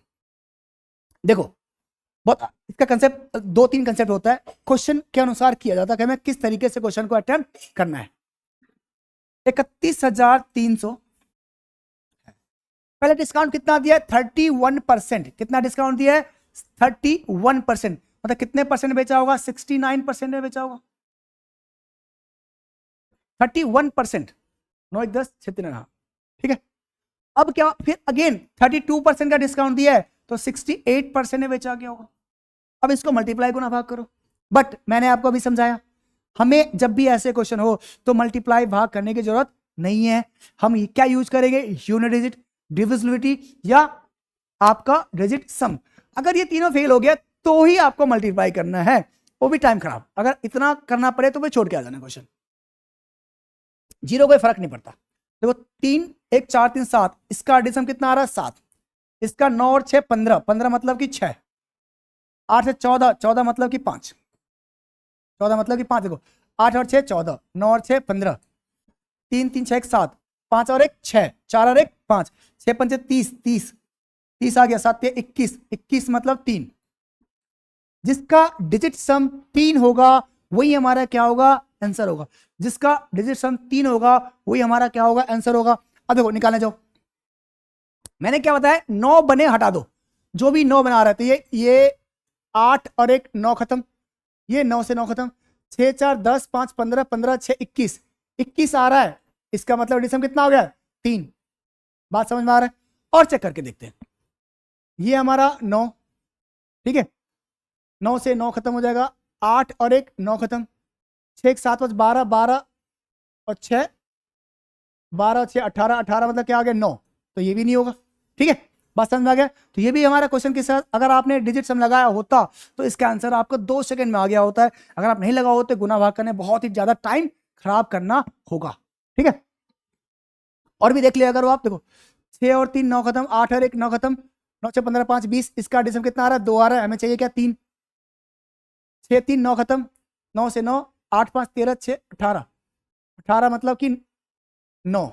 देखो बहुत इसका कंसेप्ट 2-3 कंसेप्ट होता है, क्वेश्चन के अनुसार किया जाता है कि हमें किस तरीके से क्वेश्चन को अटेम्प्ट करना है। 31,300, पहले डिस्काउंट कितना दिया है 31%, कितना डिस्काउंट दिया है 31%, मतलब कितने परसेंट बेचा होगा 69% में बेचा होगा, 31%, 9 1 10 6 3, ठीक है। अब क्या फिर अगेन 32% का डिस्काउंट दिया है तो 68% में बेचा गया होगा। अब इसको मल्टीप्लाई गुना भाग करो, बट मैंने आपको अभी समझाया हमें जब भी ऐसे क्वेश्चन हो तो मल्टीप्लाई भाग करने की जरूरत नहीं है। हम क्या यूज करेंगे, यूनिट डिजिट, डिविजिबिलिटी या आपका डिजिट सम। अगर ये तीनों फेल हो गया तो ही आपको मल्टीप्लाई करना है, वो भी टाइम खराब, अगर इतना करना पड़े तो फिर छोड़ के आ जाना क्वेश्चन, जीरो कोई फर्क नहीं पड़ता। देखो 3 1 4 3 7, इसका एडिशन कितना आ रहा है 7, इसका 9 और 6 15, 15 मतलब कि 6, 8 से 14, 14 मतलब कि 5, 14 मतलब कि 5, देखो 8 और 6 14, 9 और 6 15, 3 3 6 7, 5 और 1 6, 4 और 1 5, 6 5 30, 30 30 आ गया, 7 21, 21 मतलब 3, जिसका डिजिट सम 3 होगा वही हमारा क्या होगा आंसर होगा, जिसका डिजिट सम 3 होगा वही हमारा क्या होगा आंसर होगा। अब देखो निकालने जाओ, मैंने क्या बताया 9 बने हटा दो, जो भी 9 बना रहे थे ये 8 और 1 9 खत्म, ये 9 से 9 खत्म, 6 4 10 5 15 15 6 21, 21 आ रहा है, इसका मतलब डिजिट सम कितना हो गया 3, बात समझ में आ रहा है। और चेक करके देखते हैं, ये हमारा 9, ठीक है 9 से 9 खत्म हो जाएगा, 8 और 1 9 खत्म, 6 7 5 12 12 और 6 12 6 18 18 मतलब क्या आ गया 9, तो ये भी नहीं होगा, ठीक है बात समझ में आ गया। तो ये भी हमारा क्वेश्चन के साथ अगर आपने डिजिट सम लगाया होता तो इसका आंसर आपको 2 सेकंड में आ गया होता है, अगर आप नहीं लगा होते गुना भाग करने बहुत ही ज्यादा टाइम खराब करना होगा, ठीक है। और भी देख लिया अगर आप, देखो 6 और 3 9 खत्म, 8 और 1 9 खत्म, 9 6 15 5 20, इसका एडिशन कितना आ रहा है 2 आ रहा है, हमें चाहिए क्या 3, 6 3 9 खत्म, 9 से 9 8 5 13 6 18, 18 मतलब कि 9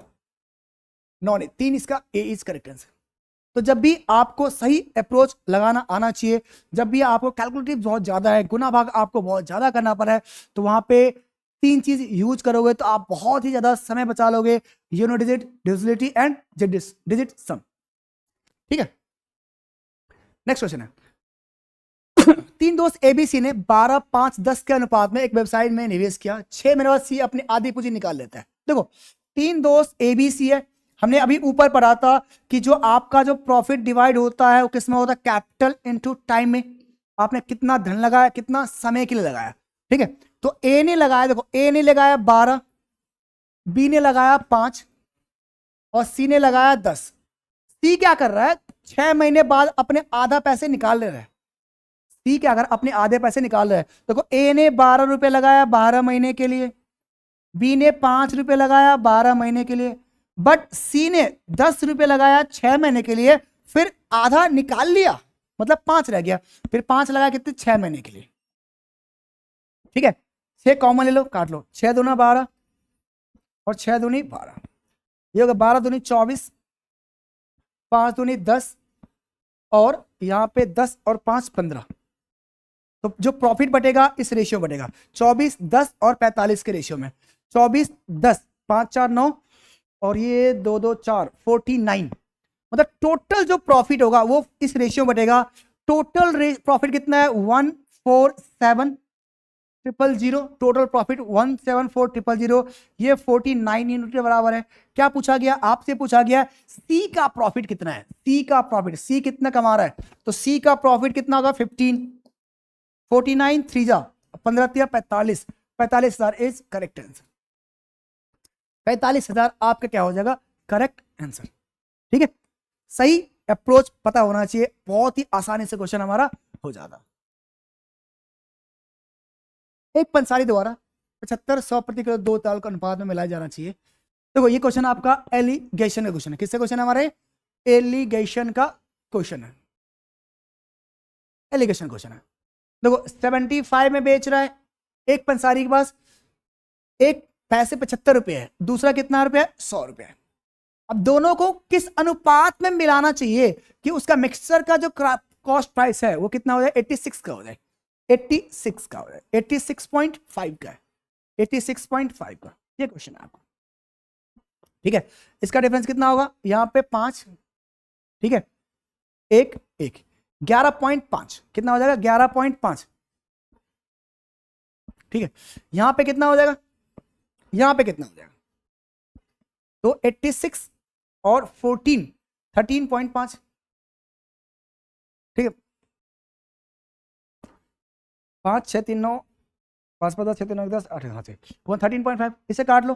9 नहीं 3, इसका ए इज करेक्ट आंसर। तो जब भी आपको सही अप्रोच लगाना आना चाहिए, जब भी आपको कैलकुलेटिव बहुत ज्यादा है, गुना भाग आपको बहुत ज्यादा करना पड़ा है, तो वहां पे तीन चीज यूज करोगे तो आप बहुत ही ज्यादा समय बचा लोगे, you know digit, divisibility and digit sum. ठीक है, नेक्स्ट क्वेश्चन है, तीन दोस्त एबीसी ने 12, 5, 10 के अनुपात में एक वेबसाइट में निवेश किया। 6 महीने बाद सी अपनी आधी पूंजी निकाल लेता है। देखो तीन दोस्त एबीसी है, हमने अभी ऊपर पढ़ा था कि जो आपका जो प्रॉफिट डिवाइड होता है वो किस में होता है, कैपिटल इनटू टाइम में। आपने कितना धन लगाया, कितना समय के लिए लगाया। ठीक है, तो ए ने लगाया, देखो ए ने लगाया 12, बी ने लगाया 5 और सी ने लगाया 10। सी क्या कर रहा है, 6 महीने बाद अपने आधा पैसे निकाल ले रहा है। सी क्या कर अपने आधे पैसे निकाल रहा है। देखो ए ने 12 रुपए लगाया 12 महीने के लिए, बी ने 5 रुपए लगाया 12 महीने के लिए, बट सी ने 10 रुपए लगाया 6 महीने के लिए, फिर आधा निकाल लिया, मतलब 5 रह गया, फिर 5 लगाया कितने, 6 महीने के लिए। ठीक है, 6 कॉमन ले लो, काट लो, 6 दूना 12 और 6 दूनी 12, ये होगा 12 दूनी 24, 5 दूनी 10 और यहां पे 10 और 5 15। तो जो प्रॉफिट बटेगा इस रेशियो बटेगा 24, 10 और 45 के रेशियो में। 24, 10, 5, 4, 9 और ये 2, 2, 4, 49। मतलब टोटल जो प्रॉफिट होगा वो इस रेशियो बटेगा। टोटल प्रॉफिट कितना है, 147,000,000। Total profit 174,000,000। ये 49 यूनिट के बराबर है। क्या पूछा गया, आपसे पूछा गया सी का प्रॉफिट कितना है। सी का प्रॉफिट, सी कितना कमा रहा है, तो सी का प्रॉफिट कितना होगा, 15, 49, 3 जा 15, 45, 45,000 इज करेक्ट आंसर। 45,000 आपका क्या हो जाएगा, करेक्ट आंसर। ठीक है, सही अप्रोच पता होना चाहिए, बहुत ही आसानी से क्वेश्चन हमारा हो जाता। एक पंसारी द्वारा 75, 100 प्रति किलो 2 दाल को अनुपात में मिलाया जाना चाहिए। देखो ये क्वेश्चन आपका एलिगेशन का क्वेश्चन है। किससे क्वेश्चन है हमारे, एलिगेशन का क्वेश्चन है, एलिगेशन क्वेश्चन है। देखो 75 में बेच रहा है, एक पंसारी के पास एक पैसे 75 रुपए है, दूसरा कितना रुपया है, 100 रुपया है। अब दोनों को किस अनुपात में मिलाना चाहिए कि उसका मिक्सचर का जो कॉस्ट प्राइस है वो कितना हो जाए, 86 का हो जाए, 86 का हो जाए, 86.5 का है, 86.5 का ये क्वेश्चन है आपको। ठीक है, इसका डिफरेंस कितना होगा, यहां पे 5, ठीक है, एक 11.5 कितना हो जाएगा, 11.5। ठीक है, यहां पे कितना हो जाएगा, यहां पे कितना हो जाएगा, तो 86 और 14, 13.5। ठीक है, 5, 6, 3, 9, 5, 5, 6, 3, 9, 10, 8, 13.5। इसे काट लो,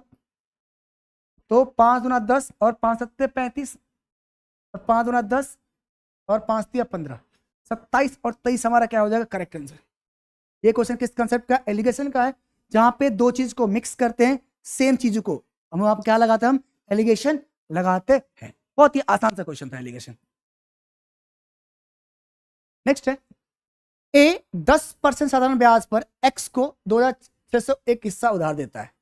तो 5 दूना 10 और 5 सत्ते 35 और 5 दूना 10 और 5 तिया 15, 27 और 23 हमारा क्या हो जाएगा, करेक्ट आंसर। ये क्वेश्चन किस कंसेप्ट का, एलिगेशन का है, जहां पे दो चीज को मिक्स करते हैं, सेम चीज को हम आप क्या लगाते हैं, हम एलिगेशन लगाते हैं। बहुत ही आसान सा क्वेश्चन था एलिगेशन। नेक्स्ट है, ए 10% साधारण ब्याज पर एक्स को 2,601 हिस्सा उधार देता है,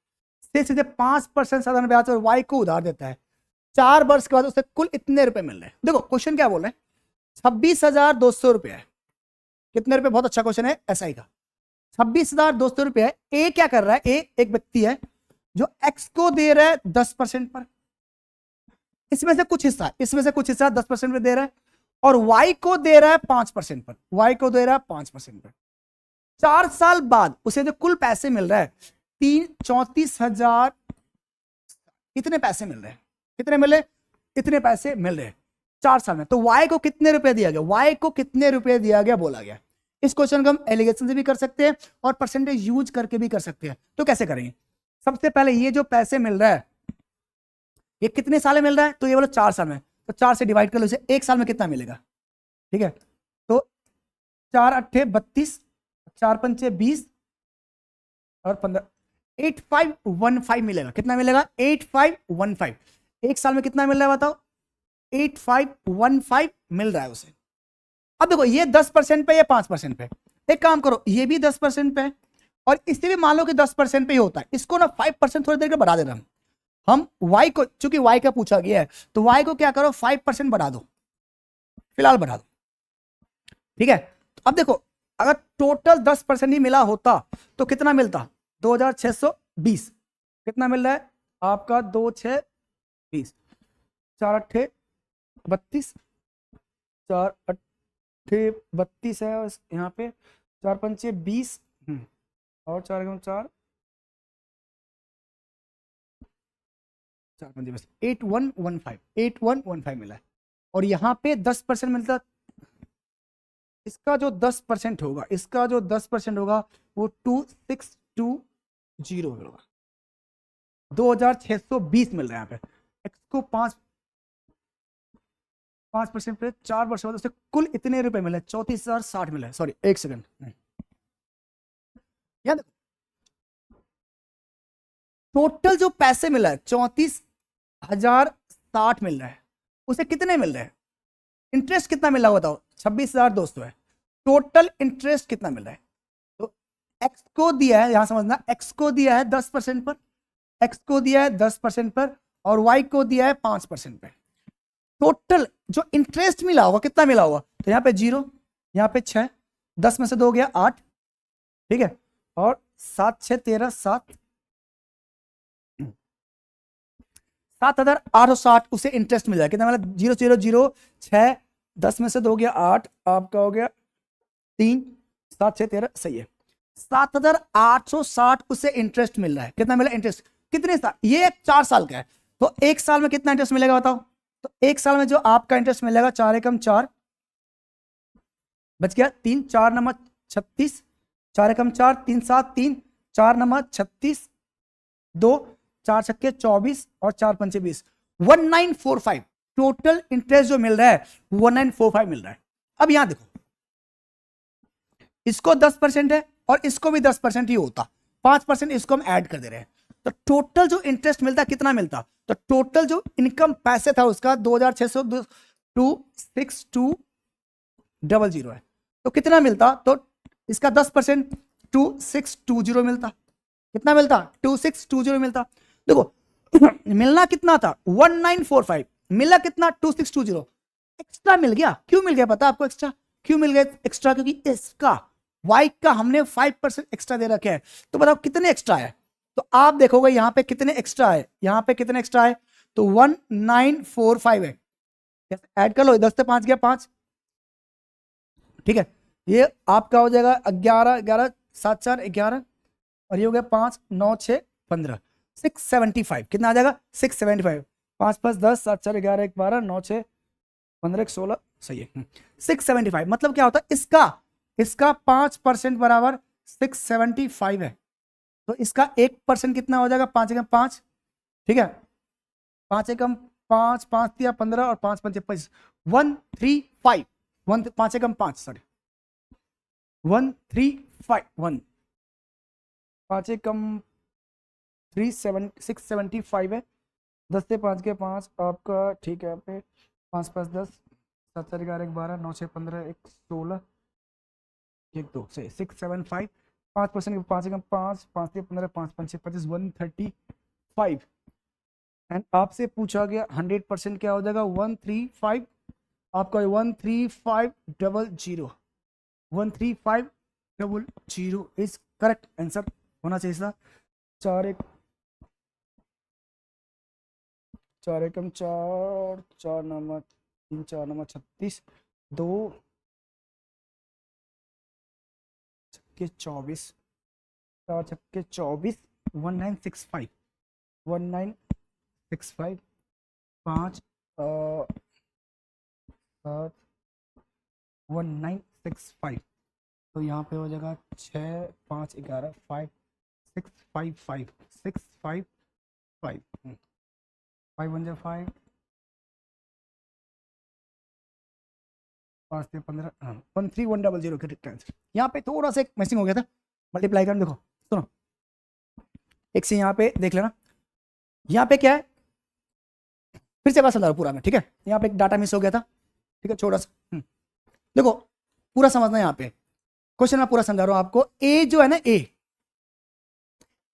सीधे 5% साधारण ब्याज पर वाई को उधार देता है। 4 वर्ष के बाद उसे कुल इतने रुपए मिल रहे हैं। देखो क्वेश्चन क्या बोल रहे हैं, 26,200 रुपए है। कितने रुपए, बहुत अच्छा क्वेश्चन है एसआई का, 26,200 रुपए है। ए क्या कर रहा है, ए एक व्यक्ति है जो एक्स को दे रहा है 10% पर, इसमें से कुछ हिस्सा 10% पे दे रहा है, और वाई को दे रहा है 5% पर, वाई को दे रहा है 5% पर। 4 साल बाद उसे जो कुल पैसे मिल रहा है 34,000, इतने पैसे मिल रहे हैं, कितने मिले, इतने पैसे मिल रहे हैं 4 साल में। तो वाई को कितने रुपए दिया गया, वाई को कितने रुपए दिया गया बोला गया। इस क्वेश्चन को हम एलिगेशन से भी कर सकते हैं और परसेंटेज यूज करके भी कर सकते हैं। तो कैसे करेंगे, सबसे पहले ये जो पैसे मिल रहा है ये कितने साल में मिल रहा है, तो ये बोलो 4 साल में, तो 4 से डिवाइड कर लो इसे, एक साल में कितना मिलेगा। ठीक है, तो 4 अट्ठे 32, 4 पंचे 20 और 15, 8515 मिलेगा। कितना मिलेगा, 8515। एक साल में कितना मिल रहा है बताओ, 8515 मिल रहा है उसे। अब देखो ये 10% पे, ये 5% पे, एक काम करो ये भी 10% पे है और इसे भी मान लो कि 10% पे ही होता है, इसको ना 5% थोड़ी देर के बढ़ा दे रहा हूं हम। y को, चूंकि y का पूछा गया है तो y को क्या करो 5% बढ़ा दो, फिलहाल बढ़ा दो। ठीक है, अब देखो अगर टोटल 10% ही मिला होता तो कितना मिलता, 2,600 20 कितना मिल रहा है आपका 2 6 20, 4 8 32, 4 8 32 है और यहाँ पे 4 5 20 और 4 4 4 5 बस 8115 मिला है। और यहाँ पे 10% मिलता, इसका जो 10% होगा, इसका जो 10% होगा वो 2620 होगा, 2620 मिल रहा है यहाँ पे। एक्स को 5% पे 4 वर्ष बाद उसे कुल इतने रुपए मिले, 34,060 मिले। सॉरी एक सेकंड, याद टोटल जो पैसे मिला है 34,060 मिल रहा है, उसे कितने मिल रहे हैं, इंटरेस्ट कितना मिला बताओ, 26,200 है। टोटल इंटरेस्ट कितना मिल रहा है, तो एक्स को दिया है, यहां समझना, एक्स को दिया है 10% पर, एक्स को दिया है 10% पर और वाई को दिया है 5% पर। टोटल जो इंटरेस्ट मिला होगा कितना मिला होगा, तो यहाँ पे 0, यहाँ पे 6, 10 में से 2 गया 8, ठीक है, और 7 6 13 7, 7,860 उसे इंटरेस्ट मिल जाएगा। कितना मिला, 0,006, 10 में से 2 गया 8, आपका हो गया 3, 7 6 13, सही है। 7,860 उसे इंटरेस्ट मिल रहा है। कितना मिला इंटरेस्ट, कितने साल, ये 4 साल का है, तो 1 साल में कितना इंटरेस्ट मिलेगा बताओ, तो 1 साल में जो आपका इंटरेस्ट मिलेगा 4 एकम 4 बच गया 3, 4 नंबर 36, 4 एकम 4, 3 7 3, 4 नंबर 36, 2 4 छक्के 24 और 4 पंचे 20, 1945 टोटल इंटरेस्ट जो मिल रहा है 1945 मिल रहा है। अब यहां देखो, इसको 10% है और इसको भी 10% ही होता, 5% इसको हम ऐड कर दे रहे हैं, तो टोटल जो इंटरेस्ट मिलता कितना मिलता, तो टोटल जो इनकम पैसे था उसका 2,600,2620 है, तो कितना मिलता, तो इसका 10% 2620 मिलता। कितना मिलता, 2620 मिलता। देखो मिलना कितना था 1945, मिला कितना 2620, एक्स्ट्रा मिल गया। क्यों मिल गया पता आपको एक्स्ट्रा, क्यों मिल गया एक्स्ट्रा, क्योंकि इसका वाई का हमने 5% एक्स्ट्रा दे रखे हैं। तो बताओ कितने एक्स्ट्रा है, तो आप देखोगे यहां पे कितने एक्स्ट्रा है, यहां पे कितने एक्स्ट्रा है, तो 1945 है, ऐड कर लो, 10 से 5 गया 5, ठीक है, ये आपका हो जाएगा 11 11 7 4 11 और ये हो गया 5 9 6 15, 675 कितना आ जाएगा 675, 5 5 10 7 4 11 1 12 9 6 15 1 16, सही है 675। मतलब क्या होता है, इसका 5% बराबर 675 है, तो इसका 1% कितना हो जाएगा 5 एकम 5, ठीक है, 5 एकम 5 5 दिया 15 और 5 5 25, 135 5 एकम 5 सॉरी 135 1 5 एकम 675 है, 10 से 5 के 5 आपका, ठीक है, पे 5 5 10 7 4 11 1 12 9 6 15 1 16 1 2 से 675, 5% 5 एकम 5 5 से 15 5 5 6 25, 135 एंड आपसे पूछा गया 100% क्या हो जाएगा 135, आपका 13500 13500 इज करेक्ट आंसर होना चाहिए था। 4 एकम 4 4 नंबर 3 4 नंबर 36 2 छक्के 24 4 छक्के 24 1965 1965 5 7 1965, तो यहाँ पे हो जाएगा 6 5 11 5 655 655 5 1 5 5 से 15 13100 करेक्ट आंसर। यहाँ पे थोड़ा सा एक मिसिंग हो गया था, मल्टीप्लाई करना, देखो सुनो एक से यहाँ पे देख लेना, यहाँ पे क्या है, फिर से बात समझा पूरा में, ठीक है, यहाँ पे एक डाटा मिस हो गया था, ठीक है, छोटा सा देखो पूरा समझना, यहाँ पे क्वेश्चन मैं पूरा समझा रहा हूं आपको। ए जो है ना, ए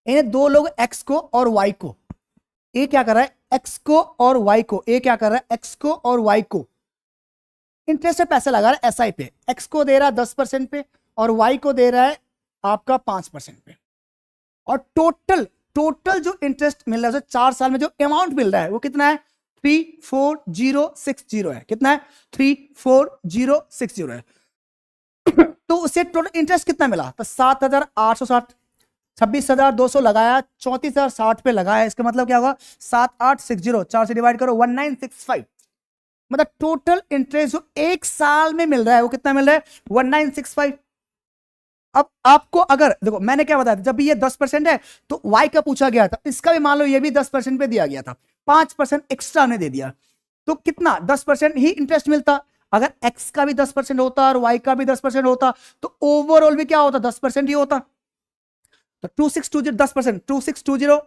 ने 2 लोग एक्स को और वाई को, ए क्या कर रहा है एक्स को और वाई को, ए क्या कर रहा है एक्स को और वाई को इंटरेस्ट से पैसे लगा रहा है एसआई पे, एक्स को दे रहा है 10% पे और वाई को दे रहा है आपका 5% पे, और टोटल टोटल जो इंटरेस्ट मिल रहा है 4 साल में जो अमाउंट मिल रहा है वो कितना है 34060 है। कितना है 34060 है। तो उसे टोटल इंटरेस्ट कितना मिला तो 7860, 26,200 लगाया, 34,060 पे लगाया। इसका मतलब क्या होगा 7860, 4 से डिवाइड करो 1965। मतलब टोटल इंटरेस्ट जो 1 साल में मिल रहा है वो कितना मिल रहा है 1965। अब आपको अगर देखो मैंने क्या बताया था, जब भी ये 10% है तो y का पूछा गया था, इसका भी मान लो ये भी 10% पे दिया गया था, 5% एक्स्ट्रा ने दे दिया तो कितना 10% ही इंटरेस्ट मिलता। अगर x का भी 10% होता और y का भी 10% होता तो ओवरऑल भी क्या होता 10% ही होता। तो 2620 10%, 2620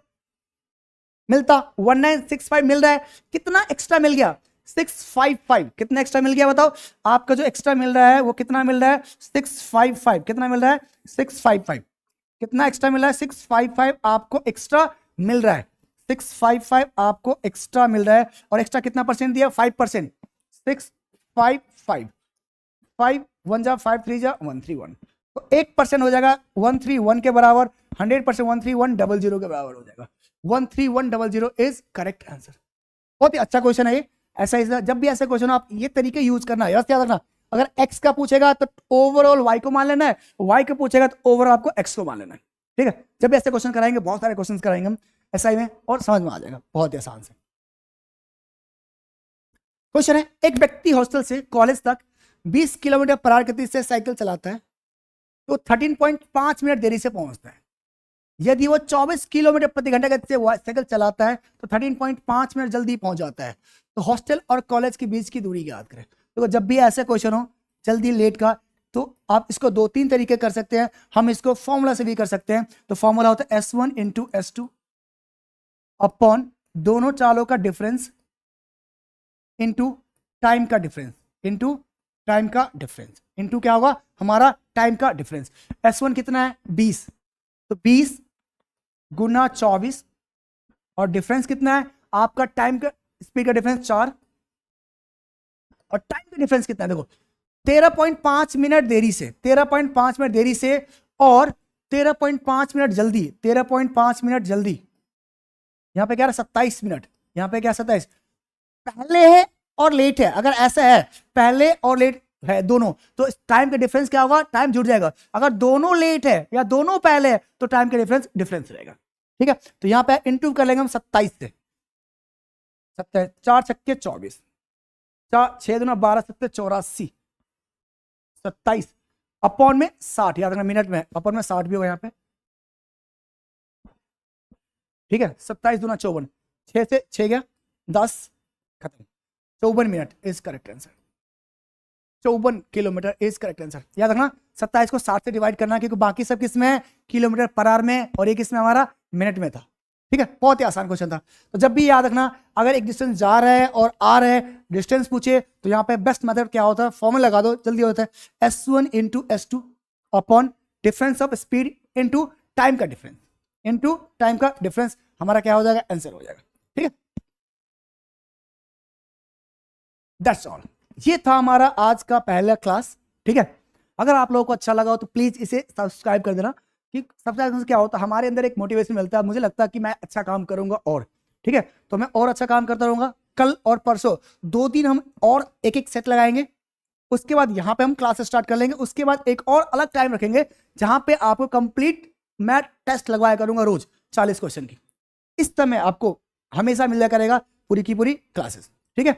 मिलता, 1965 मिल रहा है। कितना एक्स्ट्रा मिल गया 655। कितना एक्स्ट्रा मिल गया बताओ, आपका जो एक्स्ट्रा मिल रहा है वो कितना मिल रहा है 655। कितना मिल रहा है 655। कितना एक्स्ट्रा मिल रहा है 655 आपको एक्स्ट्रा मिल रहा है। 655 आपको एक्स्ट्रा मिल रहा है और एक्स्ट्रा कितना परसेंट दिया 5%। 655 5 1 जा 5 3 जा 131 तो 1% हो जाएगा 131 के बराबर। 100% 13100 के बराबर हो जाएगा। 13100 इज करेक्ट आंसर। बहुत ही अच्छा क्वेश्चन है ये। ऐसा ही जब भी ऐसे क्वेश्चन आप ये तरीके यूज करना है, याद रखना। अगर x का पूछेगा तो ओवरऑल y को मान लेना है, y का पूछेगा तो ओवरऑल आपको x को मान लेना है। ठीक है, जब भी ऐसे क्वेश्चन कराएंगे, बहुत सारे क्वेश्चन कराएंगे हम एसआई में और समझ में आ जाएगा बहुत ही आसान से। क्वेश्चन है, एक व्यक्ति हॉस्टल से कॉलेज तक 20 किलोमीटर पर आवर गति से साइकिल चलाता है तो 13.5 मिनट देरी से पहुंचता है। यदि वो 24 किलोमीटर प्रति घंटा गति से साइकिल चलाता है तो 13.5 मिनट जल्दी पहुंच जाता है। तो हॉस्टल और कॉलेज के बीच की दूरी याद करें। तो जब भी ऐसे क्वेश्चन हो जल्दी लेट का तो आप इसको 2-3 तरीके कर सकते हैं। हम इसको फॉर्मूला से भी कर सकते हैं। तो फॉर्मूला होता है S1 इंटू S2 अपॉन दोनों चालों का डिफरेंस इंटू टाइम का डिफरेंस, इंटू टाइम का डिफरेंस, इंटू क्या होगा हमारा टाइम का डिफरेंस। S1 कितना है 20, तो 20 गुना 24 और डिफरेंस कितना है आपका टाइम का स्पीड का डिफरेंस 4 और टाइम का डिफरेंस कितना है देखो 13.5 मिनट देरी से, 13.5 मिनट देरी से और 13.5 मिनट जल्दी, 13.5 मिनट जल्दी। यहां पे क्या है 27 मिनट, यहां पे क्या 27 पहले है और लेट है। अगर ऐसा है पहले और लेट है दोनों तो टाइम का डिफरेंस क्या होगा टाइम जुड़ जाएगा। अगर दोनों लेट है या दोनों पहले है तो टाइम का डिफरेंस रहेगा। ठीक है, तो यहां पे इंटू कर लेंगे हम 27 से, 27 4 छक्के 24, 4 6 दूना 12 7 84, 27 अपॉन में 60, याद रखना मिनट में अपॉन में 60 भी होगा यहाँ पे। ठीक है, 27 दूना 54, 6 से 6 गया 10 खत्म। 54 minute is correct answer. 54 kilometre is correct answer. याद रखना 27 को 60 से डिवाइड करना क्योंकि बाकी सब किसमें है किलोमीटर पर आवर में और ये किसमें हमारा मिनट में था। ठीक है, बहुत ही आसान क्वेश्चन था। तो जब भी याद रखना अगर एक डिस्टेंस जा रहा है और आ रहा है डिस्टेंस पूछे तो यहाँ पे बेस्ट मेथड क्या होता है फॉर्मूला लगा दो जल्दी होता है S1 into S2 upon difference of speed into time का डिफरेंस, इंटू टाइम का डिफरेंस हमारा क्या हो जाएगा आंसर हो जाएगा। ठीक है, दैट्स ऑल। ये था हमारा आज का पहला क्लास। ठीक है, अगर आप लोगों को अच्छा लगा हो तो प्लीज इसे सब्सक्राइब कर देना कि सब्सक्राइब से क्या होता है हमारे अंदर एक मोटिवेशन मिलता है, मुझे लगता है कि मैं अच्छा काम करूंगा और ठीक है तो मैं और अच्छा काम करता रहूंगा। कल और परसों 2 दिन हम और एक सेट लगाएंगे, उसके बाद यहाँ पे हम क्लास स्टार्ट कर लेंगे। उसके बाद एक और अलग टाइम रखेंगे जहां पे आपको कंप्लीट मैं टेस्ट लगवाया करूंगा रोज 40 क्वेश्चन की। इस समय आपको हमेशा मिल जाया करेगा पूरी की पूरी क्लासेस। ठीक है,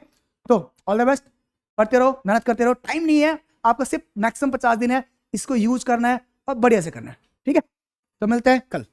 तो ऑल द बेस्ट, पढ़ते रहो मेहनत करते रहो। टाइम नहीं है आपका, सिर्फ मैक्सिमम 50 दिन है, इसको यूज करना है और बढ़िया से करना है। ठीक है, तो मिलते हैं कल।